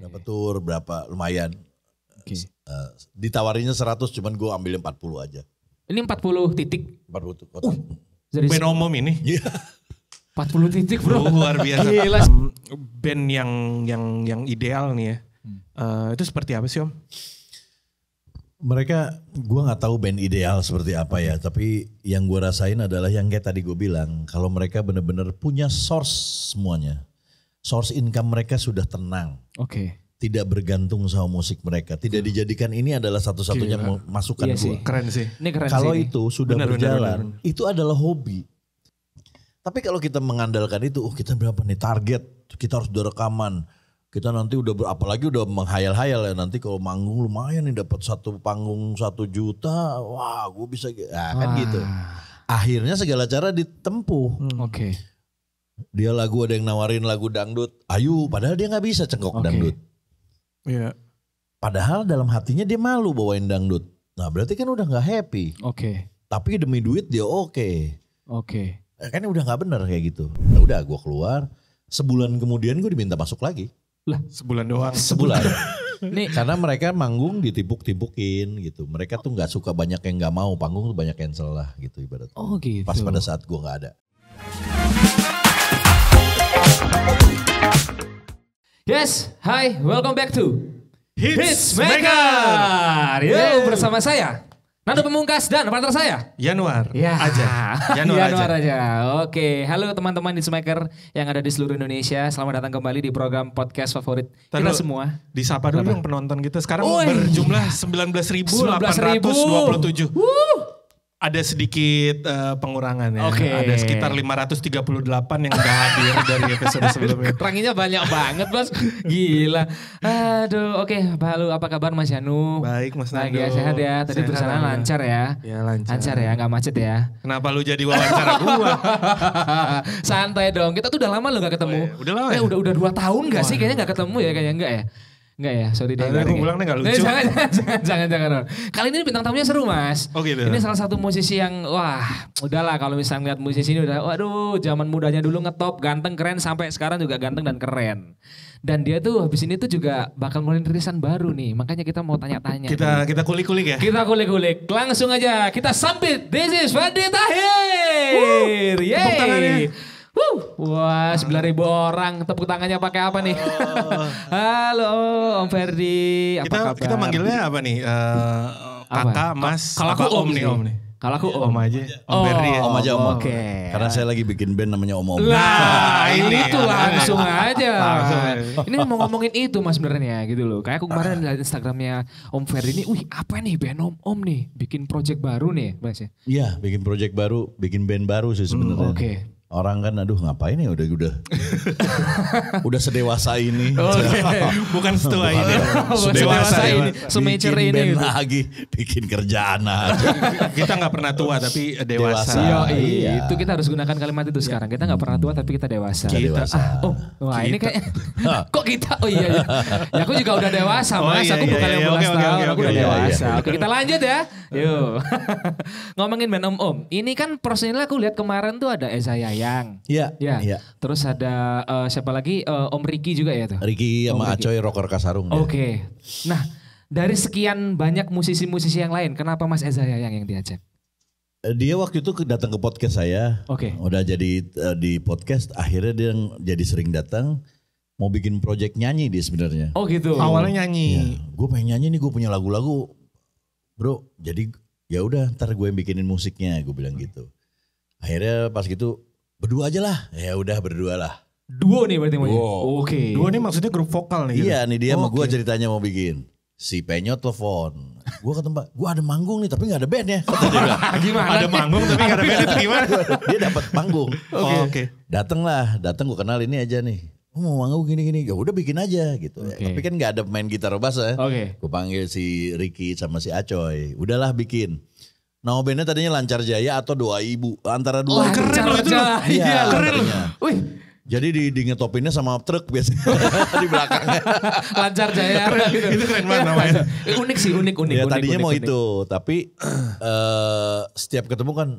Dapat tour berapa lumayan. Ditawarinya 100 cuman gue ambil 40 aja. Ini 40 titik. 40 kota. Dari Band umum ini. Iya. 40 titik bro. Luar biasa. Gila. Band yang ideal nih ya. Itu seperti apa sih Om? Mereka, gue nggak tahu band ideal seperti apa ya. Tapi yang gue rasain adalah yang kayak tadi gue bilang. Kalau mereka benar-benar punya source semuanya. Source income mereka sudah tenang. Oke. Tidak bergantung sama musik mereka. Tidak dijadikan ini adalah satu-satunya masukan Iya gue. sih. Keren sih. Ini keren Kalau sih. itu sudah Benar, berjalan, itu adalah hobi. Tapi kalau kita mengandalkan itu, kita berapa nih target? Kita harus udah rekaman. Kita nanti apalagi udah menghayal-hayal ya. Nanti kalau manggung lumayan nih dapat satu panggung 1 juta. Wah gue bisa, kan gitu. Akhirnya segala cara ditempuh. Oke. Dia ada yang nawarin lagu dangdut. Ayo, padahal dia gak bisa cengkok dangdut. Iya. Padahal dalam hatinya dia malu bawain dangdut. Nah berarti kan udah gak happy. Oke. Tapi demi duit dia oke. Oke. Kan udah gak bener kayak gitu. Ya udah gue keluar. Sebulan kemudian gue diminta masuk lagi. Lah, Sebulan doang. Sebulan. nih Karena mereka manggung ditipuk-tipukin gitu. Mereka tuh gak suka banyak yang gak mau. Panggung tuh banyak cancel lah gitu ibaratnya. oh gitu. Pas pada saat gue gak ada. Yes, hi, welcome back to Hits Maker. Yo, bersama saya Nando Pemungkas dan partner saya Januar ya aja. Januar aja. Oke, halo teman-teman Hits Maker yang ada di seluruh Indonesia. Selamat datang kembali di program podcast favorit kita semua. Disapa dulu dong penonton kita. Sekarang Oi. berjumlah 19.827. Ada sedikit pengurangan ya. Oke. Ada sekitar 538 yang udah hadir dari episode sebelumnya. Ranginya banyak banget bos. Gila. Aduh, oke. Halo, apa kabar Mas Yanu? Baik Mas Nando. Lagi sehat ya. Tadi Sehat, perjalanan Alhamdulillah. lancar ya. Ya lancar. Lancar ya, nggak macet ya. Kenapa lu jadi wawancara gua? Santai dong. Kita tuh udah lama loh gak ketemu. Oh, iya. Udah lama ya? Udah 2 tahun gak sih? Kayaknya gak ketemu ya. Kayaknya enggak ya. Enggak ya, sorry deh. Aku pulang deh gak lucu. Jangan. Kali ini bintang tamunya seru mas. Oh gitu. Ini salah satu musisi yang wah udahlah kalau misalnya lihat musisi ini udah waduh zaman mudanya dulu ngetop ganteng keren sampai sekarang juga ganteng dan keren. Dan dia tuh habis ini tuh juga bakal ngeluarin rilisan baru nih. Makanya kita mau tanya-tanya. Kita kulik-kulik ya. Kita kulik-kulik. Langsung aja kita sambit. This is Fadli Tahir. Tepuk tangannya. Wah 9.000 orang. Tepuk tangannya pakai apa nih? Halo Om Ferdi. Apa kabar? Kita manggilnya apa nih? Kakak, Mas, Kalau aku apa Om nih. Om nih. Kalau aku Om aja. Om Ferdi ya. Om aja Om. Oke. Karena saya lagi bikin band namanya Om. Lah ini. itu langsung aja. Langsung. Ini mau ngomongin itu mas sebenarnya gitu loh. Kayak aku kemarin lihat Instagramnya Om Ferdi ini. Wih apa nih band Om nih. Bikin project baru nih mas ya. Iya bikin project baru, bikin band baru sih sebenarnya. Oke. Orang kan aduh ngapain ya udah udah sedewasa ini. Bukan setua ini. Sedewasa ini. Semature Bikin ini band gitu. lagi, bikin kerjaan aja. Kita gak pernah tua tapi dewasa. Dewasa. Iya, Iya. itu kita harus gunakan kalimat itu sekarang. Kita nggak pernah tua tapi kita dewasa. Kita dewasa. Wah ini kayak kok kita? Oh iya, iya. Ya aku juga udah dewasa Oh, mas. iya, Aku iya, bukan iya. yang belas Oke, tahun. oke, Aku oke, udah iya, dewasa. iya. Oke kita lanjut ya. Yuk. Ngomongin band Om. Ini kan personilnya aku lihat kemarin tuh ada Eza Yayang. Iya. Ya. Iya. Terus ada siapa lagi? Om Ricky juga ya tuh. Ricky sama Ricky. Acoy rocker Kasarung. Oke. Nah dari sekian banyak musisi-musisi yang lain, kenapa Mas Eza Yayang yang diajak? Dia waktu itu datang ke podcast saya. Oke. Udah jadi di podcast, akhirnya dia jadi sering datang. Mau bikin project nyanyi dia sebenarnya. Oh gitu. Awalnya nyanyi. Gue pengen nyanyi nih, gue punya lagu-lagu, bro. Jadi ya udah, ntar gue yang bikinin musiknya, gue bilang gitu. Akhirnya pas gitu berdua aja lah. Ya udah berdua lah. Duo nih berarti mau. Duo. Oke. Dua ini maksudnya grup vokal nih. gitu? Iya nih dia sama gue Oke. ceritanya mau bikin. Si Penyot telepon. Gue ke tempat, gue ada manggung nih tapi gak ada band ya. Kata dia bilang. Gimana? Ada manggung tapi gak ada band itu gimana? Dia dapat panggung. Oke. Datang gue kenal ini aja nih. Oh, mau manggung gini-gini, ya udah bikin aja gitu. Oke. Tapi kan gak ada main gitar bass ya. Oke. Gue panggil si Ricky sama si Acoy. Udahlah bikin. Nama bandnya tadinya Lancar Jaya atau Doa Ibu. Antara dua. keren loh itu loh. Iya, keren loh. tadinya. Wih, Jadi di ngetopinnya sama truk biasanya di belakangnya. lancar jaya. Itu keren banget namanya. Unik sih, unik. Ya unik, tadinya unik, mau unik. itu, tapi setiap ketemu kan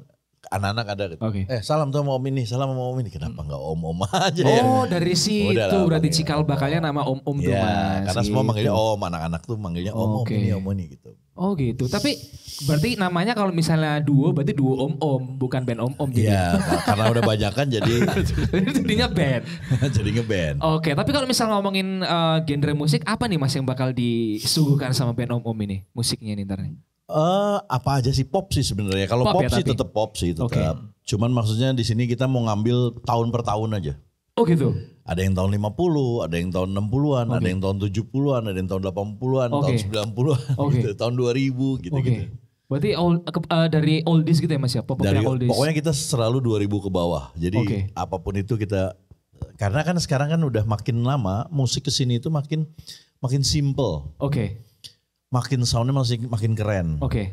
anak-anak ada gitu. Oke. Salam tuh sama om ini, salam sama om ini. Kenapa nggak om-om aja ya? Oh dari situ Udah lah, berarti panggil cikal bakalnya nama om-om tuh Ya, mas. karena semua gitu. manggilnya om, anak-anak tuh manggilnya om Oke. ini, om ini gitu. Oh gitu. Tapi berarti namanya kalau misalnya duo berarti duo om-om bukan band om-om jadi. Iya, karena udah banyak kan jadi Jadinya band. jadi ngeband. Oke, tapi kalau misal ngomongin genre musik apa nih mas yang bakal disuguhkan sama band om-om ini musiknya nih ntar nih? Apa aja sih pop sih sebenarnya. Kalau Pop pop, ya, sih tapi? tetap pop sih tetap. Oke. Cuman maksudnya di sini kita mau ngambil tahun per tahun aja. Oh gitu. Ada yang tahun 50, ada yang tahun 60-an, ada yang tahun 70-an, ada yang tahun 80-an, Oke. tahun 90-an Oke. gitu, tahun 2000 gitu-gitu. Oke. Berarti dari oldies gitu ya mas ya? Pop Dari yang oldies. pokoknya kita selalu 2000 ke bawah. Jadi Oke. apapun itu kita, karena kan sekarang kan udah makin lama musik kesini itu makin simple, Oke. makin soundnya makin keren. Oke.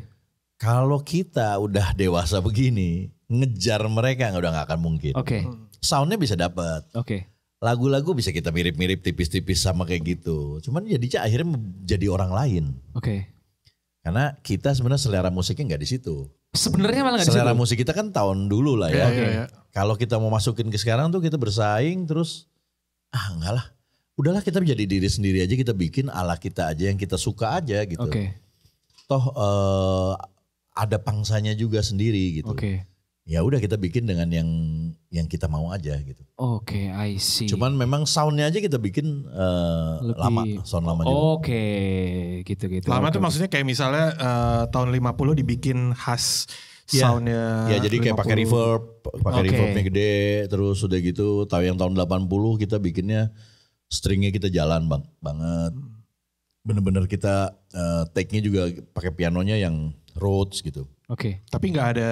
Kalau kita udah dewasa begini, ngejar mereka udah nggak akan mungkin. Oke. Soundnya bisa dapat, Oke. lagu-lagu bisa kita mirip-mirip tipis-tipis sama kayak gitu. Cuman jadinya akhirnya jadi orang lain. Oke. Karena kita sebenarnya selera musiknya nggak di situ. Sebenarnya malah nggak di Selera situ. musik kita kan tahun dulu lah ya. Iya, iya, iya. Kalau kita mau masukin ke sekarang tuh kita bersaing terus enggak lah. Udahlah kita jadi diri sendiri aja, kita bikin ala kita aja yang kita suka aja gitu. Oke. Toh ada pangsanya juga sendiri gitu. Oke. Ya udah kita bikin dengan yang kita mau aja gitu. Oke, I see. Cuman memang soundnya aja kita bikin Lebih- lama, sound lama juga. Oke, gitu-gitu. Lama Oke. tuh maksudnya kayak misalnya tahun 50 dibikin khas Ya. soundnya. Ya jadi kayak pakai 50. reverb, pakai Oke. reverbnya gede, terus udah gitu. Tahu yang tahun 80 kita bikinnya stringnya kita jalan banget. Bener-bener kita take-nya juga pakai pianonya yang Rhodes gitu. Oke. Tapi nggak ada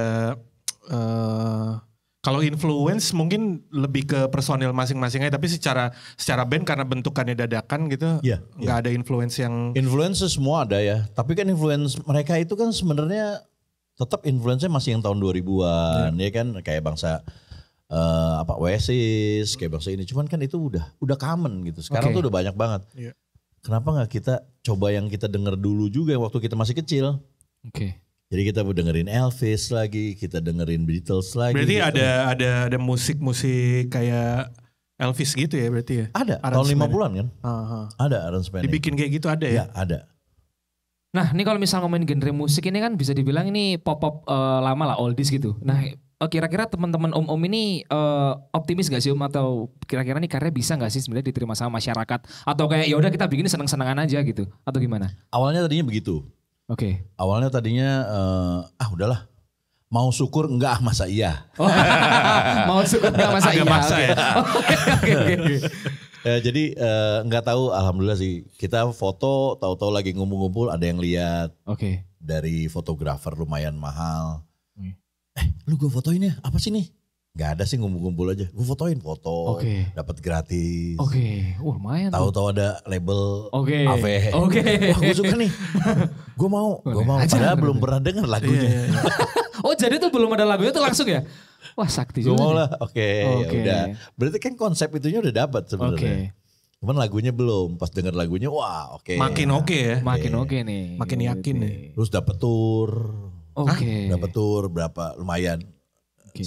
kalau influence mungkin lebih ke personil masing-masing aja, tapi secara band karena bentukannya dadakan gitu, Iya, nggak ada influence yang Influence semua ada ya. Tapi kan influence mereka itu kan sebenarnya tetap influence-nya masih yang tahun 2000-an ya kan, kayak bangsa Oasis, kayak bangsa ini. Cuman kan itu udah common gitu. Sekarang Oke. tuh udah banyak banget. Iya. Kenapa nggak kita coba yang kita denger dulu juga waktu kita masih kecil? Oke. Jadi kita dengerin Elvis lagi, kita dengerin Beatles lagi. berarti gitu. ada musik-musik kayak Elvis gitu ya berarti ya. Ada tahun aransemen. 50-an kan? Aha. Ada aransemen. Dibikin kayak gitu ada Ya, ya. ada. Nah, ini kalau misal ngomongin genre musik ini kan bisa dibilang ini pop-pop lama lah, oldies gitu. Nah, kira-kira teman-teman om-om ini optimis gak sih om, atau kira-kira nih karya bisa gak sih sebenarnya diterima sama masyarakat, atau kayak ya udah kita bikin seneng-senengan aja gitu, atau gimana? Awalnya tadinya begitu. Oke. Awalnya tadinya udahlah. Mau syukur enggak masa iya. Oh, mau syukur nggak masa Agak iya? maksa Oke. ya. Oke. Jadi nggak tahu, alhamdulillah sih. Kita foto, tahu-tahu lagi ngumpul-ngumpul ada yang lihat Oke. dari fotografer lumayan mahal. Hmm. Lu gue fotoin ya? Apa sih nih? Gak ada sih, ngumpul-ngumpul aja. Gue fotoin foto, Oke. dapat gratis. Oke. Wah, lumayan tuh. Tahu-tahu ada label Oke. AV. Oke. Wah gue suka nih. Gue mau. Ajar. Padahal belum pernah denger lagunya. Iya. Oh, jadi tuh belum ada lagunya tuh langsung ya? Wah, sakti Gue juga. mau nih. lah. Oke, Oke. ya udah. Berarti kan konsep itunya udah dapat Oke. sebenarnya. Cuman lagunya belum. Pas denger lagunya, wah oke. Makin oke ya. Makin oke nih. Makin yakin nih. Terus dapet tour. Oke. Dapet tour berapa? Lumayan. Oke.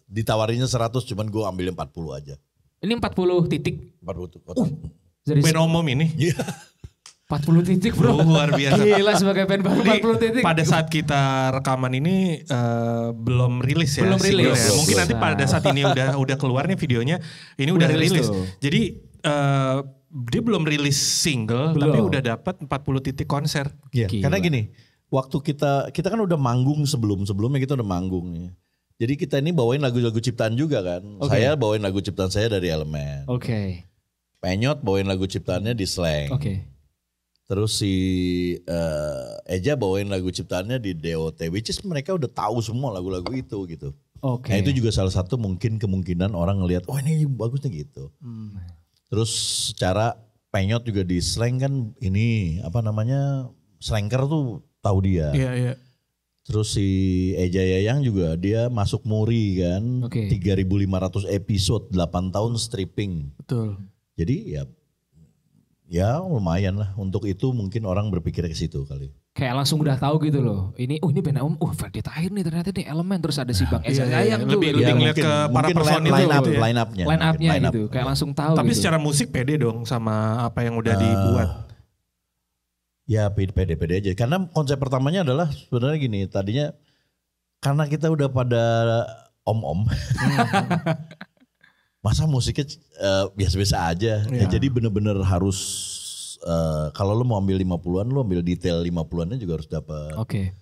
Ditawarinya 100, cuman gue ambilnya 40 aja. Ini 40 titik 40 kota. dari Band umum ini. Iya. 40 titik bro. Luar biasa. Gila sebagai band baru Jadi 40 titik. pada saat kita rekaman ini belum rilis ya. Belum rilis. singlenya. Mungkin Belum. nanti pada saat ini udah keluar nih videonya, ini Udah udah rilis rilis. tuh. Jadi dia belum rilis single, Belum. tapi udah dapat 40 titik konser. Iya, Gila. karena gini, waktu kita kan udah manggung sebelumnya kita udah manggung nih. Jadi kita ini bawain lagu-lagu ciptaan juga kan. Oke. Saya bawain lagu ciptaan saya dari Elemen. Oke. Penyot bawain lagu ciptaannya di Slang. Oke. Terus si Eja bawain lagu ciptaannya di DOT, which is mereka udah tahu semua lagu-lagu itu gitu. Oke. Nah itu juga salah satu mungkin kemungkinan orang ngelihat, oh ini bagus nih gitu. Terus secara Penyot juga di Slang kan ini apa namanya, Slanker tuh tahu dia. Iya, iya. Terus si Eja Yayang juga dia masuk Muri kan, Oke. 3.500 episode, 8 tahun stripping. Betul. Jadi ya Ya lumayan lah. Untuk itu mungkin orang berpikir ke situ kali. Kayak langsung udah tahu gitu loh. Ini ini band Om, Ferdi Tahir nih ternyata nih elemen, terus ada si Bang Esa Gayam tuh. lebih ngeliat ke para personil line up, gitu ya. line upnya. Line up-nya Line up. gitu. Kayak langsung tahu Tapi gitu. secara musik pede dong sama apa yang udah dibuat. Ya pede-pede aja. Karena konsep pertamanya adalah sebenarnya gini. Tadinya karena kita udah pada om-om. Masa musiknya biasa-biasa aja. Ya, jadi bener-bener harus kalau lu mau ambil 50-an, lu ambil detail 50-annya juga harus dapat. Oke.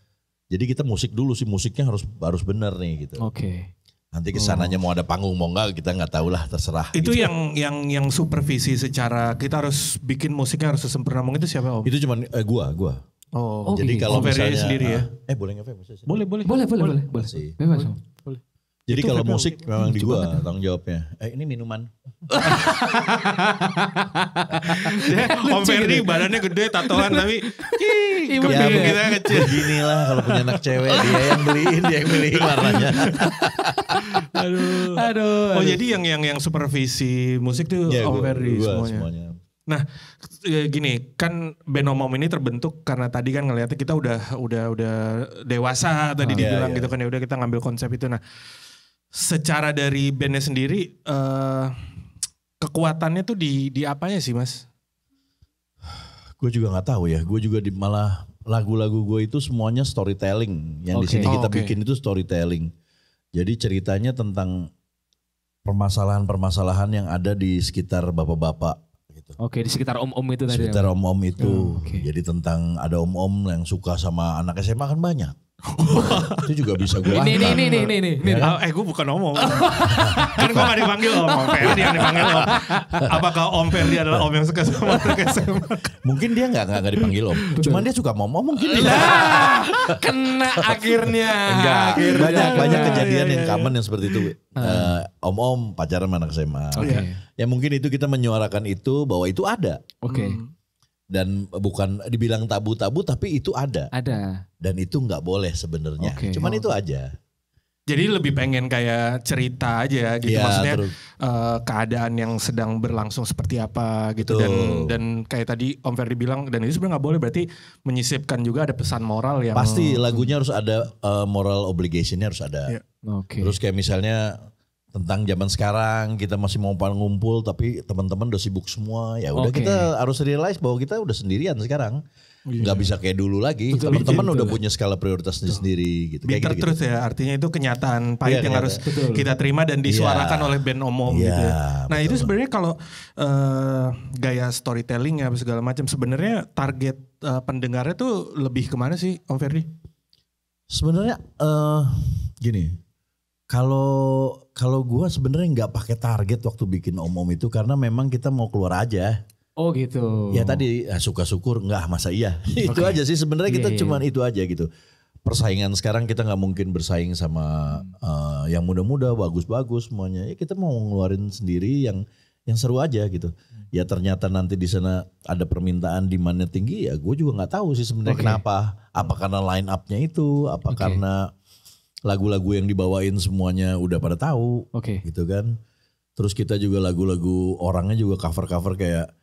Jadi kita musik dulu sih, musiknya harus bener nih gitu. Oke. Nanti kesananya mau ada panggung mau enggak kita nggak tahu lah, terserah. Itu gitu. yang supervisi secara kita harus bikin musiknya harus sesempurna mungkin itu siapa Om? Itu cuman gua. Oh, Jadi gitu. kalau Ferdi misalnya sendiri ya? boleh nggak Fer? Boleh. Boleh. Sih. Bebas Om. Jadi Itu kalau Fer, musik memang di gua tanggung jawabnya. Ini minuman. Om Ferdi badannya gede, tatoan tapi Ibu Ya dia. kita kecil. beginilah kalau punya anak cewek dia yang beliin warnanya. Aduh. Oh jadi yang supervisi musik tuh Ya, Om Ferdi gua semuanya. Nah, gini, kan band Om ini terbentuk karena tadi kan ngeliatnya kita udah dewasa tadi dibilang gitu kan, ya udah kita ngambil konsep itu. Nah, secara dari bandnya sendiri kekuatannya tuh di apanya sih, Mas? Gue juga nggak tahu ya. Gue juga malah lagu-lagu gue itu semuanya storytelling. Yang di sini kita bikin itu storytelling. Jadi ceritanya tentang permasalahan-permasalahan yang ada di sekitar bapak-bapak. Gitu. Oke, di sekitar om-om itu tadi. Sekitar om-om itu. Oke. Jadi tentang ada om-om yang suka sama anak SMA kan banyak. Itu juga bisa gue angkat. Ini. Gue bukan Om. Kan gue gak dipanggil Om Ferdi yang dipanggil Om. Apakah Om Ferdi adalah Om yang suka sama anak SMA? Mungkin dia nggak dipanggil om. Cuman dia suka mom mungkin. Kena akhirnya. Enggak. Akhirnya. Banyak kejadian yang common yang seperti itu. Om pacaran sama anak SMA. Oke. Ya mungkin itu kita menyuarakan itu bahwa itu ada. Oke. Dan bukan dibilang tabu-tabu tapi itu ada. Ada. Dan itu nggak boleh sebenarnya. Oke. Cuman itu aja. Jadi lebih pengen kayak cerita aja gitu, Ya, maksudnya terus. keadaan yang sedang berlangsung seperti apa gitu. Betul. Dan kayak tadi Om Ferdi bilang, dan itu sebenarnya nggak boleh, berarti menyisipkan juga ada pesan moral yang Pasti lagunya harus ada moral obligationnya harus ada. Iya. Oke. Terus kayak misalnya tentang zaman sekarang kita masih mau ngumpul tapi teman-teman udah sibuk semua. Ya udah Oke. kita harus realize bahwa kita udah sendirian sekarang. Nggak bisa kayak dulu lagi. Betul, Teman-teman betul. udah punya skala prioritasnya sendiri gitu. bitter Kayak truth ya, artinya itu kenyataan pahit Iya, yang harus kita terima dan disuarakan oleh band Om Iya, gitu ya. Nah betul. itu sebenarnya kalau gaya storytelling ya segala macam, sebenarnya target pendengarnya tuh lebih kemana sih Om Ferdi? Sebenarnya gini, kalau gue sebenarnya nggak pakai target waktu bikin om itu karena memang kita mau keluar aja. Oh gitu. Ya tadi suka syukur nggak masa iya. Itu aja sih sebenarnya kita Iya. cuman itu aja gitu. Persaingan sekarang kita nggak mungkin bersaing sama yang muda-muda bagus-bagus semuanya. Ya kita mau ngeluarin sendiri yang seru aja gitu. Ya ternyata nanti di sana ada permintaan demandnya tinggi ya gue juga nggak tahu sih sebenarnya kenapa. Apa karena line up-nya itu, apa karena lagu-lagu yang dibawain semuanya udah pada tahu gitu kan. Terus kita juga lagu-lagu orangnya juga cover-cover kayak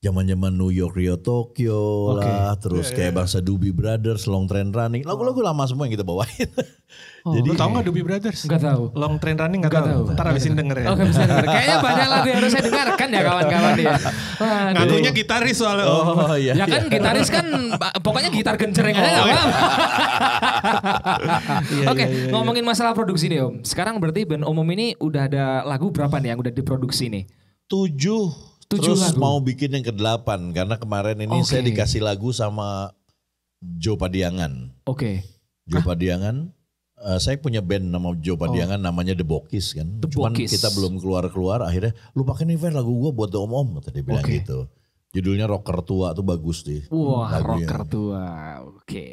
zaman-zaman New York, Rio, Tokyo lah, terus kayak bangsa Doobie Brothers, Long Train Running, lagu-lagu lama semua yang kita bawain. Jadi tau gak Doobie Brothers? Enggak tahu. Long Train Running gak Nggak tahu. tahu. Ntar habisin denger ya. Oh gak bisa denger. Kayaknya banyak lagu yang harus saya dengarkan ya kawan-kawan ya. Waduh. Ngakunya gitaris soalnya. Oh iya. Ya kan gitaris kan pokoknya gitar gencereng aja gak apa-apa. Oke, ngomongin masalah produksi nih Om. Sekarang berarti band Om ini udah ada lagu berapa nih yang udah diproduksi nih? 7 7 terus lagu. mau bikin yang ke-8 karena kemarin ini saya dikasih lagu sama Joe Padiangan. Oke. Joe Padiangan, saya punya band nama Joe Padiangan namanya The Bokis kan. Cuman Bokis. kita belum keluar-keluar akhirnya lu pakai nih Fer lagu gua buat The Om kata dia bilang gitu. Judulnya Rocker Tua tuh bagus tuh. Wah, lagunya. rocker tua. Oke.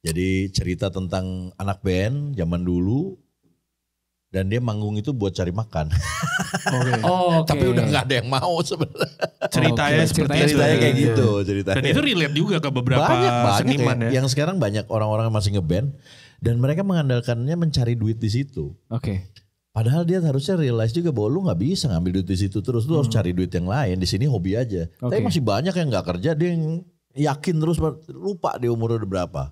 Jadi cerita tentang anak band zaman dulu dan dia manggung itu buat cari makan. Oh, Tapi udah nggak ada yang mau sebenarnya. Ceritanya seperti itu. Ceritanya kayak gitu ceritanya. Dan itu relate juga ke beberapa banyak seniman ya. Yang sekarang banyak orang-orang yang masih ngeband dan mereka mengandalkannya mencari duit di situ. Oke. Padahal dia harusnya realize juga bahwa lu nggak bisa ngambil duit di situ terus, lu harus cari duit yang lain. Di sini hobi aja. Tapi masih banyak yang nggak kerja, dia yang yakin terus lupa dia umurnya udah berapa.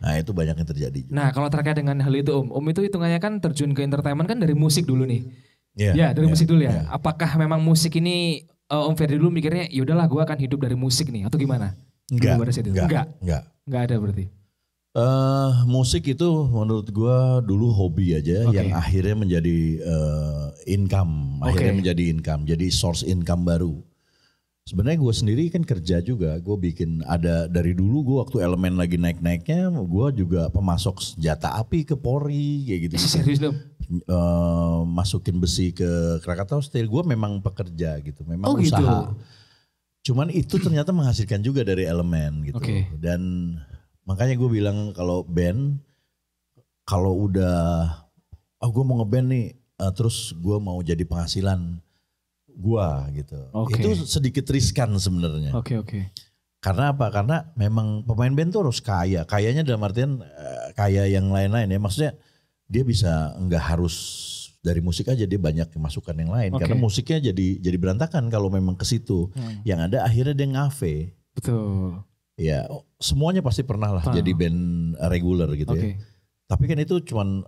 Nah itu banyak yang terjadi. Nah kalau terkait dengan hal itu Om itu hitungannya kan terjun ke entertainment kan dari musik dulu nih. Ya dari musik dulu ya. Apakah memang musik ini Om Ferdi dulu mikirnya yaudahlah gue akan hidup dari musik nih atau gimana? Enggak ada berarti. Musik itu menurut gue dulu hobi aja yang akhirnya menjadi income, jadi source income baru. Sebenarnya gue sendiri kan kerja juga, gue bikin ada dari dulu gue waktu Elemen lagi naik-naiknya, gue juga pemasok senjata api ke Polri kayak gitu. Serius dong? Masukin besi ke Krakatau Steel, gue memang pekerja gitu, memang usaha. Gitu. Cuman itu ternyata menghasilkan juga dari Elemen gitu. Dan makanya gue bilang kalau band, kalau udah, gue mau ngeband nih, terus gue mau jadi penghasilan gue gitu. Itu sedikit riskan sebenarnya. Karena apa? Karena memang pemain band tuh harus kaya. Kayanya dalam artian kaya yang lain-lain ya. Maksudnya dia bisa nggak harus dari musik aja, dia banyak masukan yang lain. Karena musiknya jadi berantakan kalau memang ke situ. Yang ada akhirnya dia ngafe. Betul. Ya semuanya pasti pernah lah jadi band reguler gitu ya. Tapi kan itu cuman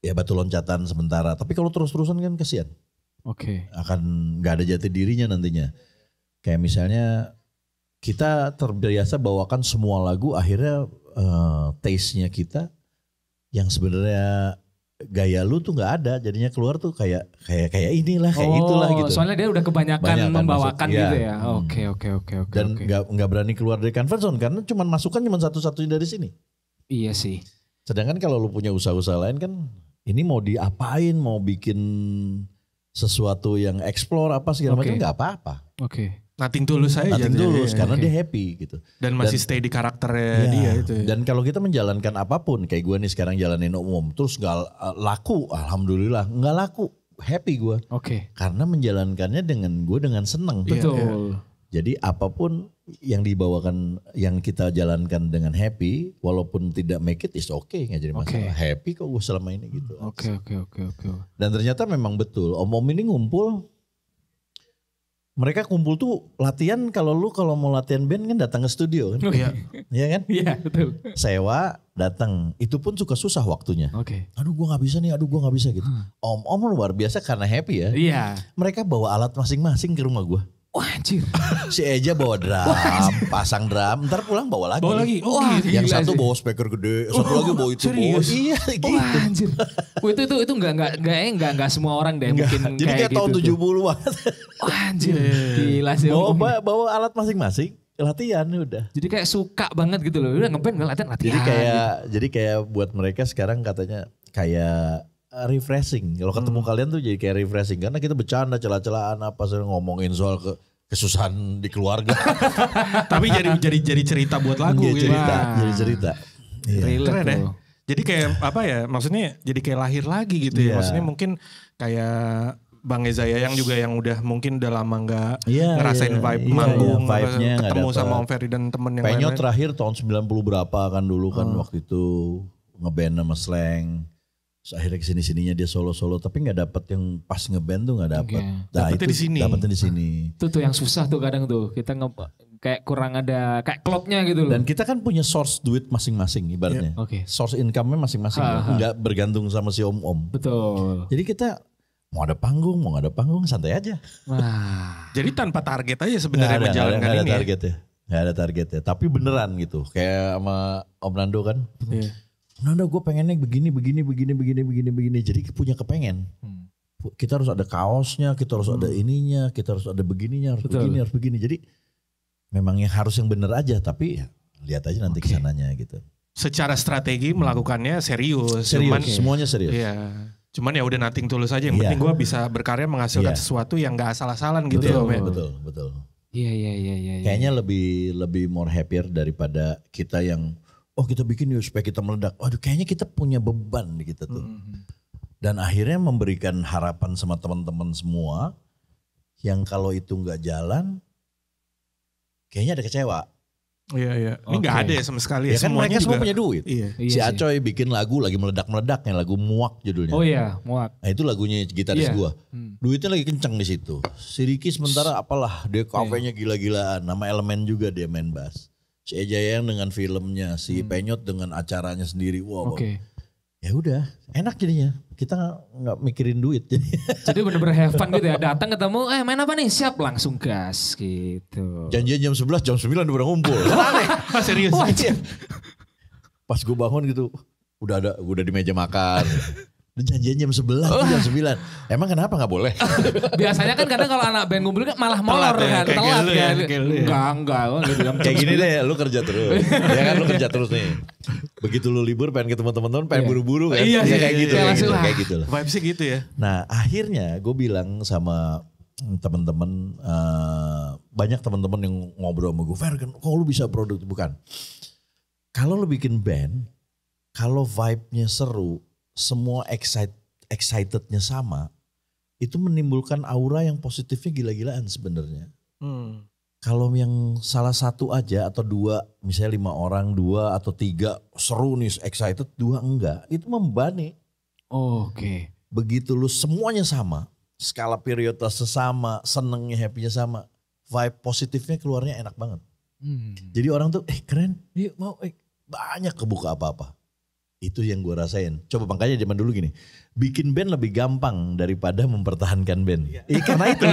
ya batu loncatan sementara. Tapi kalau terus-terusan kan kesian. Akan gak ada jati dirinya nantinya. Kayak misalnya kita terbiasa bawakan semua lagu, akhirnya taste-nya kita yang sebenarnya gaya lu tuh nggak ada, jadinya keluar tuh kayak inilah kayak itulah gitu. Soalnya dia udah kebanyakan membawakan gitu ya. Oke. Dan nggak berani keluar dari comfort zone karena cuma masukan cuma satu-satunya dari sini. Iya sih. Sedangkan kalau lu punya usaha-usaha lain kan, ini mau diapain, mau bikin sesuatu yang explore apa segala macam nggak apa-apa. Nothing tulus aja. Nothing tulus karena dia happy gitu. Dan masih stay di karakternya dia itu. Dan kalau kita menjalankan apapun, kayak gue nih sekarang jalanin umum, terus gak laku, alhamdulillah gak laku, happy gue. Karena menjalankannya dengan seneng. Betul. Jadi apapun yang dibawakan, yang kita jalankan dengan happy, walaupun tidak make it is okay, gak jadi masalah. Happy kok gue selama ini gitu. Oke. Dan ternyata memang betul, om-om ini ngumpul. Mereka kumpul tuh latihan, kalau mau latihan band kan datang ke studio kan. Iya kan? Iya betul. Sewa, datang. Itu pun suka susah waktunya. Aduh gue gak bisa nih, gitu. Om luar biasa karena happy ya. Iya. Mereka bawa alat masing-masing ke rumah gue. Wah anjir. Si Eja bawa drum, pasang drum, ntar pulang bawa lagi. Yang satu bawa speaker gede, satu lagi bawa itu. Iya gitu. Wah anjir. Itu enggak semua orang deh mungkin. Jadi kayak tahun 70-an. Wah anjir. Gila sih. Bawa alat masing-masing, latihan udah. Jadi kayak suka banget gitu loh. Udah ngeband latihan. Jadi kayak buat mereka sekarang katanya kayak refreshing. Kalau ketemu kalian tuh jadi kayak refreshing. Karena kita bercanda, celah-celahan apa sih, ngomongin soal kesusahan di keluarga. Tapi jadi cerita buat lagu gitu. Jadi cerita. Keren ya. Jadi kayak apa ya, maksudnya jadi kayak lahir lagi gitu ya. Maksudnya mungkin kayak Bang Eza yang juga yang udah mungkin udah lama gak ngerasain vibe manggung. Ketemu sama Om Ferdi dan temen yang lain. Penyot terakhir tahun 90 berapa kan dulu kan waktu itu ngeband sama Slang. Terus akhirnya kesini-sininya dia solo-solo, tapi nggak dapet yang pas ngeband tuh nggak dapet. Nah, dapetnya di sini. Itu tuh yang susah tuh kadang tuh kita kayak kurang ada kayak klubnya gitu loh. Dan kita kan punya source duit masing-masing ibaratnya. Source income-nya masing-masing, nggak bergantung sama si om-om. Betul. Jadi kita mau ada panggung, mau nggak ada panggung santai aja. Jadi tanpa target aja sebenarnya menjalankan ini. Nggak ada target ya, nggak ada target ya. Tapi beneran gitu, kayak sama Om Nando kan. Nanda gue pengennya begini. Jadi punya kepengen. Kita harus ada kaosnya, kita harus ada ininya, kita harus ada begininya, harus begini. Jadi memang yang harus yang bener aja, tapi ya, lihat aja nanti kesananya gitu. Secara strategi melakukannya serius. Semuanya serius. Iya. Cuman ya udah nothing tulus aja. Yang penting gue bisa berkarya menghasilkan sesuatu yang gak asal-asalan gitu. Betul. Iya. Kayaknya lebih more happier daripada kita yang kita bikin yuk supaya kita meledak. Waduh kayaknya kita punya beban di kita tuh. Dan akhirnya memberikan harapan sama teman-teman semua yang kalau itu nggak jalan, kayaknya ada kecewa. Iya. Ini nggak ada ya sama sekali Ya kan mereka semua punya duit. Iya. Si Acoy bikin lagu lagi meledak-meledaknya, lagu Muak judulnya. Oh iya, muak. Nah itu lagunya gitaris gua. Duitnya lagi kenceng di situ. Si Ricky sementara apalah, dia kafenya gila-gilaan. Nama Elemen juga dia main bass. Si Eja yang dengan filmnya, si Penyot dengan acaranya sendiri. Wow. Oke. Ya udah, enak jadinya. Kita nggak mikirin duit jadi. Jadi bener-bener have fun gitu ya. Datang ketemu, main apa nih? Siap, langsung gas gitu. Janjian jam 11, jam 9 udah ngumpul. Aneh. Serius. Pas gue bangun gitu, udah di meja makan. Udah janjian jam 11, jam 9. Emang kenapa gak boleh? Biasanya kan kadang kalau anak band ngumpul kan malah molor kan. Kayak Telat lu ya, kan. kayak lu ya. Enggak. Kayak gini deh, lu kerja terus. Ya kan lu kerja terus nih. Begitu lu libur pengen ketemu teman-teman, pengen buru-buru kan. Iya, Ya, kayak iya, gitu. iya. Kayak gitu lah. Vibesnya gitu ya. Nah akhirnya gue bilang sama teman-teman, banyak teman-teman yang ngobrol sama gue, Fer kok lu bisa produktif? Bukan. Kalau lu bikin band, kalau vibe-nya seru, semua excitednya sama, itu menimbulkan aura yang positifnya gila-gilaan sebenarnya. Kalau yang salah satu aja atau dua, misalnya 5 orang, 2 atau 3 seru nih excited, 2 enggak, itu membebani. Oke. Begitu lu semuanya sama, skala prioritasnya sama, senengnya, happy-nya sama, vibe positifnya keluarnya enak banget. Jadi orang tuh keren, yuk mau banyak kebuka apa-apa. Itu yang gue rasain. Coba makanya zaman dulu gini, bikin band lebih gampang daripada mempertahankan band. Karena itu.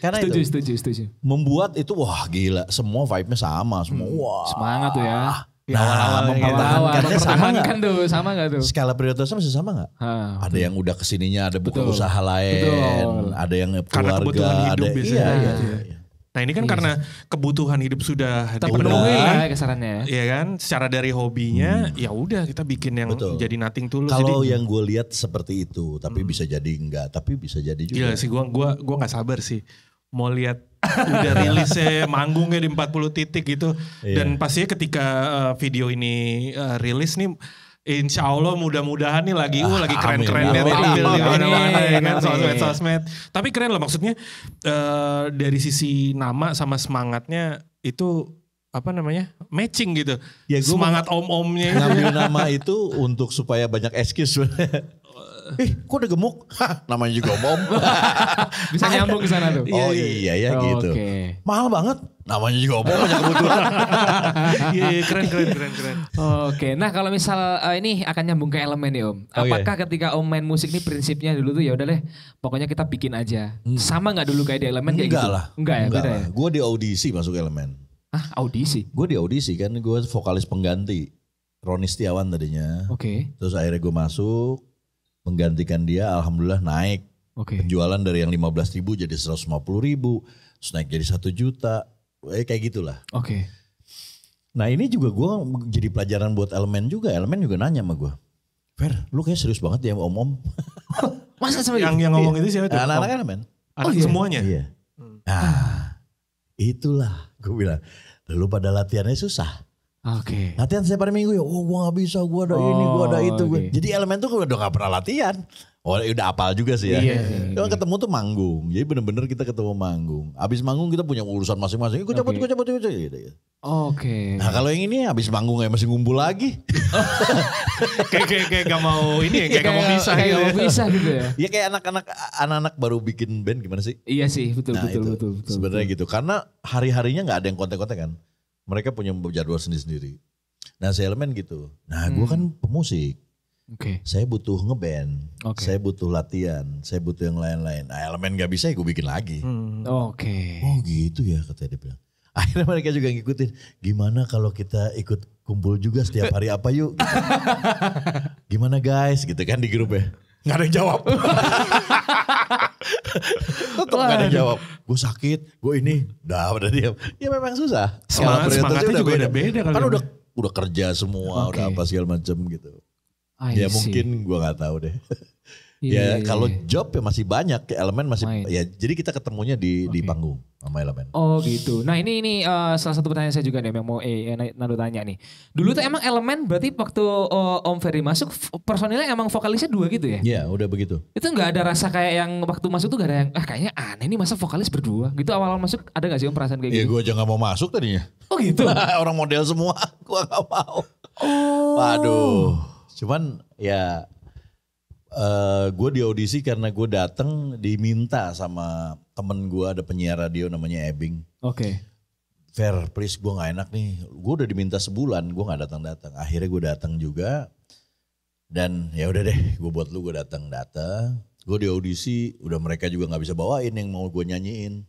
Karena itu. Setuju. Membuat itu wah gila, semua vibe-nya sama, semua wah. Semangat tuh ya. Nah, mempertahankan sama gak tuh? skala prioritasnya masih sama gak? Ada yang udah kesininya, ada buka Betul. usaha lain, ada yang Karena kebutuhan keluarga, hidup ada biasanya. iya. Nah ini kan karena kebutuhan hidup sudah Terpenuhi lah kesarannya. Iya kan, secara dari hobinya ya udah kita bikin yang Betul. jadi nothing tulus. Kalau jadi, yang gue lihat seperti itu, tapi bisa jadi enggak, tapi bisa jadi juga. gila sih gua nggak sabar sih mau lihat udah rilisnya manggungnya di 40 titik gitu. Dan pastinya ketika video ini rilis nih, insya Allah mudah-mudahan nih lagi keren-kerennya amin. tampil di mana-mana ya kan, Amin. sosmed. Tapi keren loh maksudnya dari sisi nama sama semangatnya itu apa namanya matching gitu. Ya, gua semangat om-omnya itu. Ngambil nama itu untuk supaya banyak excuse. Kok udah gemuk? Hah, namanya juga om. Bisa nyambung ke sana tuh. Oh iya ya gitu. Oke. Mahal banget. Namanya juga om, banyak kebutuhan. Iya, keren. Oke, nah kalau misal ini akan nyambung ke elemen nih Om. Oke. Apakah ketika Om main musik nih prinsipnya dulu tuh ya udah deh, pokoknya kita bikin aja. Sama nggak dulu kayak di elemen kayak Enggak gitu? lah. Enggak ya, beda ya. Gue di audisi masuk Elemen. Audisi. Gue di audisi kan, gue vokalis pengganti. Roni Setiawan tadinya. Oke. Terus akhirnya gue masuk, menggantikan dia, alhamdulillah naik. Oke. Penjualan dari yang 15.000 jadi 150.000, terus naik jadi 1 juta. Kayak gitulah. Oke. Nah ini juga gue jadi pelajaran buat Elemen juga. Elemen juga nanya sama gue, Fer, lu kayak serius banget ya om-om. Masa sama yang ngomong itu siapa tuh? Anak-anak Elemen. Anak iya. semuanya. Iya. Nah itulah gue bilang, lu pada latihannya susah. Oke. Latihan setiap hari minggu ya, gue gak bisa, gue ada ini, gue ada itu. oke. Jadi Elemen tuh udah gak pernah latihan. Oh udah apal juga sih ya. Iya. Cuma ketemu tuh manggung. Jadi bener-bener kita ketemu manggung. Abis manggung kita punya urusan masing-masing. Gue cabut gitu. Oke. Nah kalau yang ini abis manggung ya masih ngumpul lagi. kayak gak mau ini ya, kayak gak mau pisah Kayak gitu. gak ya. mau pisah gitu ya. Ya kayak anak-anak baru bikin band gimana sih? Iya sih, betul. Itu sebenarnya gitu. Karena hari-harinya gak ada yang kontek-kontek kan. Mereka punya jadwal sendiri-sendiri. Nah saya Elemen gitu. Nah gue kan pemusik. Oke. Saya butuh ngeband, Oke. saya butuh latihan, saya butuh yang lain-lain. Nah Elemen gak bisa ya gue bikin lagi. Oke. Oh gitu ya katanya dia bilang. Akhirnya mereka juga ngikutin. Gimana kalau kita ikut kumpul juga setiap hari apa yuk? Gitu. Gimana guys gitu kan di grup ya. Gak ada yang jawab. Tetap gak ada yang jawab. Gue sakit, gue ini. Udah diam. Ya memang susah. Semangatnya juga udah beda kali Kan ya. udah kerja semua, Oke. udah apa segala macam gitu. I Ya see. mungkin gue gak tahu deh. Iya, Ya kalau iya. job ya masih banyak, Elemen masih Main. ya jadi kita ketemunya di panggung sama Elemen. Oh gitu. Nah ini salah satu pertanyaan saya juga nih yang mau Nando tanya nih. Dulu tuh emang Elemen berarti waktu Om Ferry masuk personilnya emang vokalisnya 2 gitu ya? Iya, udah begitu. Itu nggak ada rasa kayak yang waktu masuk tuh gak ada yang kayaknya aneh nih masa vokalis berdua gitu awal-awal masuk ada gak sih Om perasaan kayak Ya gitu? gue aja gak mau masuk tadinya. Oh gitu? Orang model semua, gue gak mau. Oh. Waduh. Cuman ya gue di audisi karena gue datang diminta sama temen gue, ada penyiar radio namanya Ebing. Oke. Fer, please gue gak enak nih. Gue udah diminta sebulan, gue gak datang-datang. Akhirnya gue datang juga. Dan ya udah deh, gue buat lu, gue datang. Gue di audisi, udah mereka juga gak bisa bawain yang mau gue nyanyiin.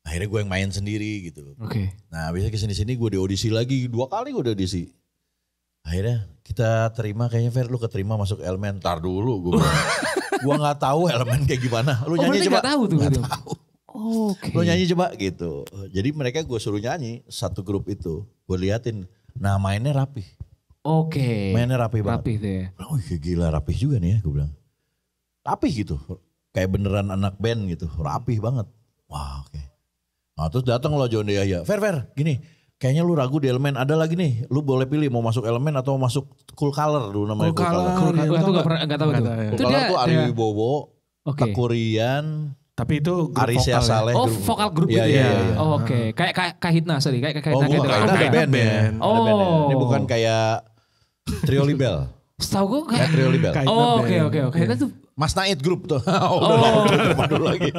Akhirnya gue yang main sendiri gitu. Oke. Nah abisnya kesini-sini gue di audisi lagi, 2 kali gue udah audisi. Akhirnya kita terima, kayaknya Fer lu keterima masuk elemen. Ntar dulu gue bilang. Gue gak tahu elemen kayak gimana. Lu nyanyi coba. Gak tahu tuh. Gak gitu. tahu. Oke. Lu nyanyi coba gitu. Jadi mereka gue suruh nyanyi satu grup itu. Gue liatin, nah mainnya rapi. Oke. Mainnya rapi banget. Rapi tuh ya. Oh gila rapih juga nih ya gue bilang. Rapih gitu. Kayak beneran anak band gitu. Rapih banget. Wah oke. Nah terus datang lo John Yahya. Fer gini. Kayaknya lu ragu di elemen. Ada lagi nih. Lu boleh pilih mau masuk elemen atau mau masuk Cool Color dulu namanya. Cool Color. Itu gak tahu tuh. Cool Color tuh Ari Wibowo. Oke. Takurian. Tapi itu grup Arisya vokal Saleh. Oh vokal grup gitu ya. Iya. Oh, oke. Kayak Kahitna sorry. Kayak Oh bukan Kahitna. Kahitna band ya. Oh. Ini bukan kayak Trio Libel. Setahu gue Kayak kayak. Trio Libel. Oh oke. Kahitna tuh. Mas Naid Group tuh. Udah dulu lagi.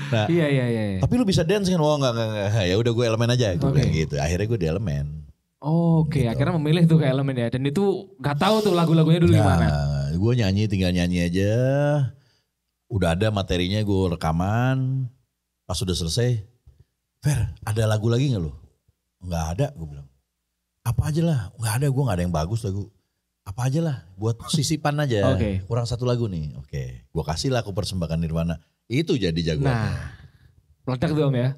Nah, Iya. tapi lu bisa dance kan? Oh enggak. Ya udah gue elemen aja gue bilang gitu. Akhirnya gue di elemen. Oke, akhirnya memilih tuh ke elemen ya. Dan itu gak tahu tuh lagu-lagunya dulu gimana. Gue tinggal nyanyi aja. Udah ada materinya, gue rekaman. Pas udah selesai, Fer ada lagu lagi gak lu? Nggak ada gue bilang. Apa aja lah, nggak ada, gue gak ada yang bagus lagu. Apa aja lah, buat sisipan aja. Oke. Kurang satu lagu nih. Oke, gue kasih lah aku persembahkan Nirwana. Itu jadi jagoan. Nah, meledak tuh Om ya.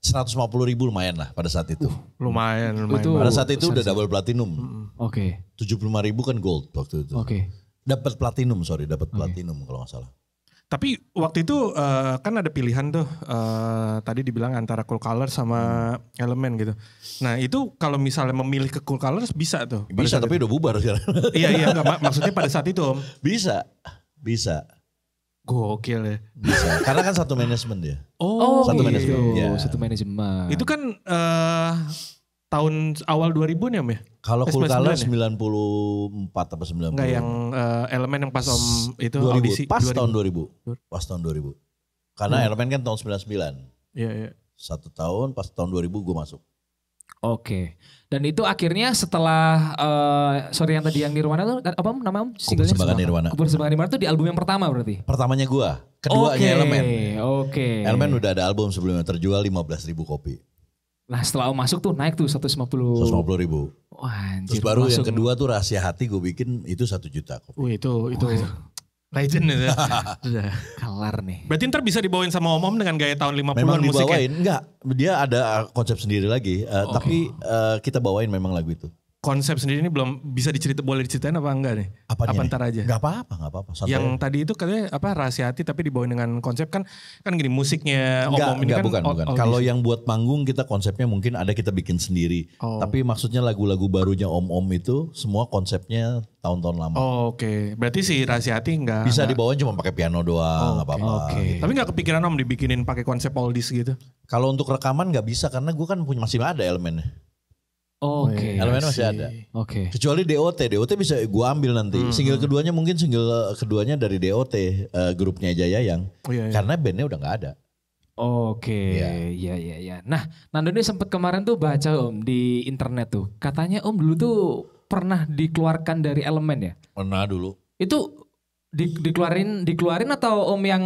150.000 lumayan lah pada saat itu. Lumayan. Itu- Pada saat itu udah double platinum. Oke. 75.000 kan gold waktu itu. Oke. Dapat platinum platinum kalau nggak salah. Tapi waktu itu kan ada pilihan tuh tadi dibilang antara Cool Color sama Elemen gitu. Nah itu kalau misalnya memilih ke Cool Colors bisa tuh. pada Bisa saat tapi itu. udah bubar sekarang. Iya enggak maksudnya pada saat itu Om. Bisa. Gokil ya. Bisa. Karena kan satu manajemen dia. Oh, Satu gitu. manajemen, ya. Satu manajemen. Itu kan tahun awal 2000 nih Om ya? Kalau Cool 99 Colors ya? 94 atau 90. Enggak yang Elemen yang pas Om itu 2000. audisi. Pas 2000. tahun 2000. Pas tahun 2000. Karena Elemen kan tahun 99. Iya. 1 tahun pas tahun 2000 gue masuk. Oke. Dan itu akhirnya setelah sorry yang tadi yang Nirwana tuh apa nama Om? Singlenya Persembahan sebelah- Nirwana. Persembahan Nirwana tuh di album yang pertama berarti. Pertamanya gue. Keduanya Elemen. Oke. Elemen udah ada album sebelumnya terjual 15.000 kopi. Nah setelah Om masuk tuh naik tuh 150. 150.000. Wah anjir. Terus baru yang langsung- kedua tuh Rahasia Hati gue bikin itu 1 juta kopi. Wih itu legend itu. Udah kelar nih. Berarti ntar bisa dibawain sama Om dengan gaya tahun 50-an Memang musiknya. dibawain, enggak. Dia ada konsep sendiri lagi. Tapi kita bawain memang lagu itu. Konsep sendiri ini belum bisa boleh diceritain apa enggak nih? Apanya apa nih? ntar aja? Enggak apa-apa. Santai. Yang tadi itu katanya apa Rahasia Hati tapi dibawain dengan konsep kan gini musiknya Enggak, Om ini kan bukan. Kalau yang buat manggung kita konsepnya mungkin ada kita bikin sendiri. Oh. Tapi maksudnya lagu-lagu barunya Om itu semua konsepnya tahun-tahun lama. Oke. Berarti si Rahasia Hati enggak Bisa dibawain cuma pakai piano doang, enggak apa-apa. Oke. gitu. Tapi enggak kepikiran Om dibikinin pakai konsep oldies gitu. Kalau untuk rekaman nggak bisa karena gue kan masih ada elemennya. Oke. Elemen masih ada. Oke. Kecuali DOT bisa gue ambil nanti. Single keduanya mungkin single keduanya dari DOT grupnya Jayayang. Oh, iya. Karena bandnya udah nggak ada. Oke, iya. Nah, Nando ini sempat kemarin tuh baca Om di internet tuh. Katanya Om dulu tuh pernah dikeluarkan dari Elemen ya? Pernah dulu. Itu dikeluarin atau Om yang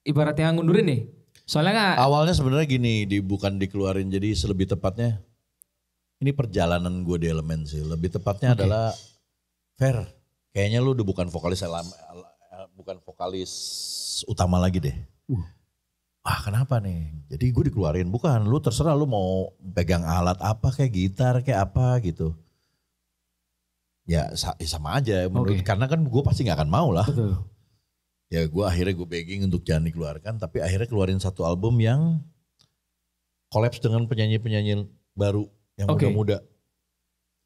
ibaratnya ngundurin nih? Soalnya nggak. Awalnya sebenarnya gini, bukan dikeluarin. Jadi lebih tepatnya ini perjalanan gue di Elemen sih. Lebih tepatnya adalah Fer, kayaknya lu udah bukan vokalis utama lagi deh. Wah kenapa nih? Jadi gue dikeluarin. Bukan, lu terserah lu mau pegang alat apa kayak gitar kayak apa gitu. Ya sama aja menurut, karena kan gue pasti gak akan mau lah. Betul. Ya akhirnya gue begging untuk jangan dikeluarkan. Tapi akhirnya keluarin satu album yang collapse dengan penyanyi-penyanyi baru yang muda-muda.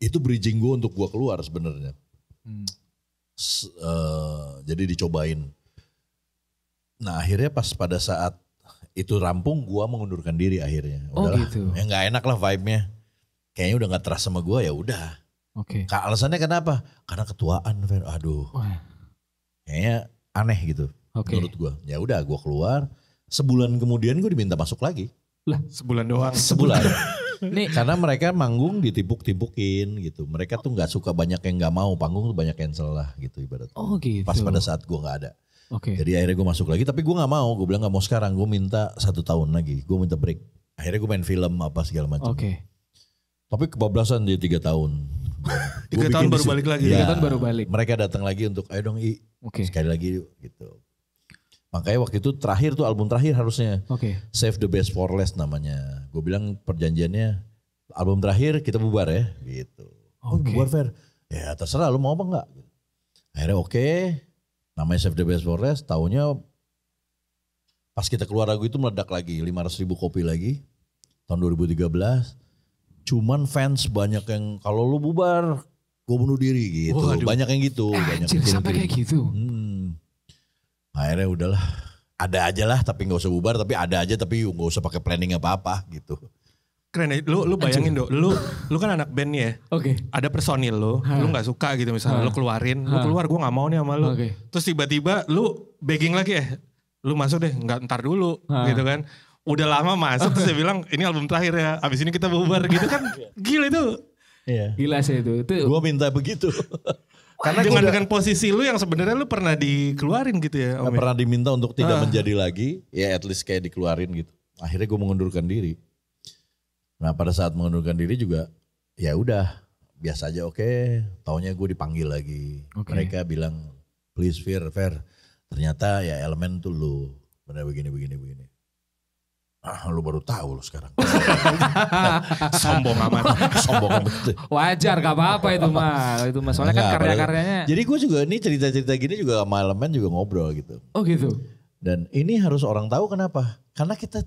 Itu bridging gue untuk gue keluar sebenarnya. Jadi dicobain. Nah akhirnya pas pada saat itu rampung gue mengundurkan diri akhirnya. Oh Udahlah, gitu. ya gak enak lah vibe-nya. Kayaknya udah gak trust sama gue, ya udah. Oke. Alasannya kenapa? Karena ketuaan, Fer. Aduh. Wah, Kayaknya aneh gitu menurut gue. Ya udah gue keluar. Sebulan kemudian gue diminta masuk lagi. Sebulan doang. Sebulan. Nih, Karena mereka manggung ditipuk-tipukin gitu. Mereka tuh gak suka banyak yang gak mau. Panggung tuh banyak cancel lah gitu ibaratnya. oh gitu. Pas pada saat gue gak ada. Oke. Jadi akhirnya gue masuk lagi. Tapi gue gak mau. Gue bilang gak mau sekarang. Gue minta 1 tahun lagi. Gue minta break. Akhirnya gue main film apa segala macam. Oke. Tapi kebablasan di 3 tahun. 3 tahun baru balik lagi. 3 tahun baru balik. Mereka datang lagi untuk ayo dong Oke. sekali lagi yuk gitu. Makanya waktu itu terakhir tuh album terakhir harusnya. Oke. Save the Best for Last namanya. Gue bilang perjanjiannya album terakhir kita bubar ya gitu. Oh Oke. bubar Fer. Ya terserah lu mau apa enggak. Akhirnya oke. Namanya Save the Best for Last. Taunya pas kita keluar lagu itu meledak lagi. 500.000 kopi lagi. Tahun 2013. Cuman fans banyak yang kalau lu bubar gue bunuh diri gitu. Waduh. Banyak yang gitu. Banyak Anjir, yang sampai kayak gitu. Akhirnya udahlah. Ada aja lah tapi gak usah bubar. Tapi ada aja tapi gak usah pakai planning apa-apa gitu. Keren ya, lu bayangin dong, lu kan anak band ya, Oke. ada personil lu nggak suka gitu misalnya, lu keluarin, lu keluar gue nggak mau nih sama lu, Oke. terus tiba-tiba lu begging lagi lu masuk deh, nggak ntar dulu gitu kan, udah lama masuk terus dia bilang ini album terakhir ya, abis ini kita bubar gitu kan, gila itu, Iya. Gila sih itu. Gue minta begitu. Karena dengan posisi lu yang sebenarnya lu pernah dikeluarin gitu ya, Om. pernah diminta untuk tidak menjadi lagi, ya at least kayak dikeluarin gitu. Akhirnya gue mengundurkan diri. Nah pada saat mengundurkan diri juga, ya udah biasa aja oke. Taunya gue dipanggil lagi. Oke. Mereka bilang, please Fer, ternyata ya elemen tuh lu, bener begini. Ah lu baru tahu lu sekarang. Sombong amat. Sombong betul. Wajar gak apa-apa itu mah. Itu mah soalnya kan Enggak, karya-karyanya. Jadi gue juga ini cerita-cerita gini juga sama elemen juga ngobrol gitu. Oh gitu. Dan ini harus orang tahu kenapa? Karena kita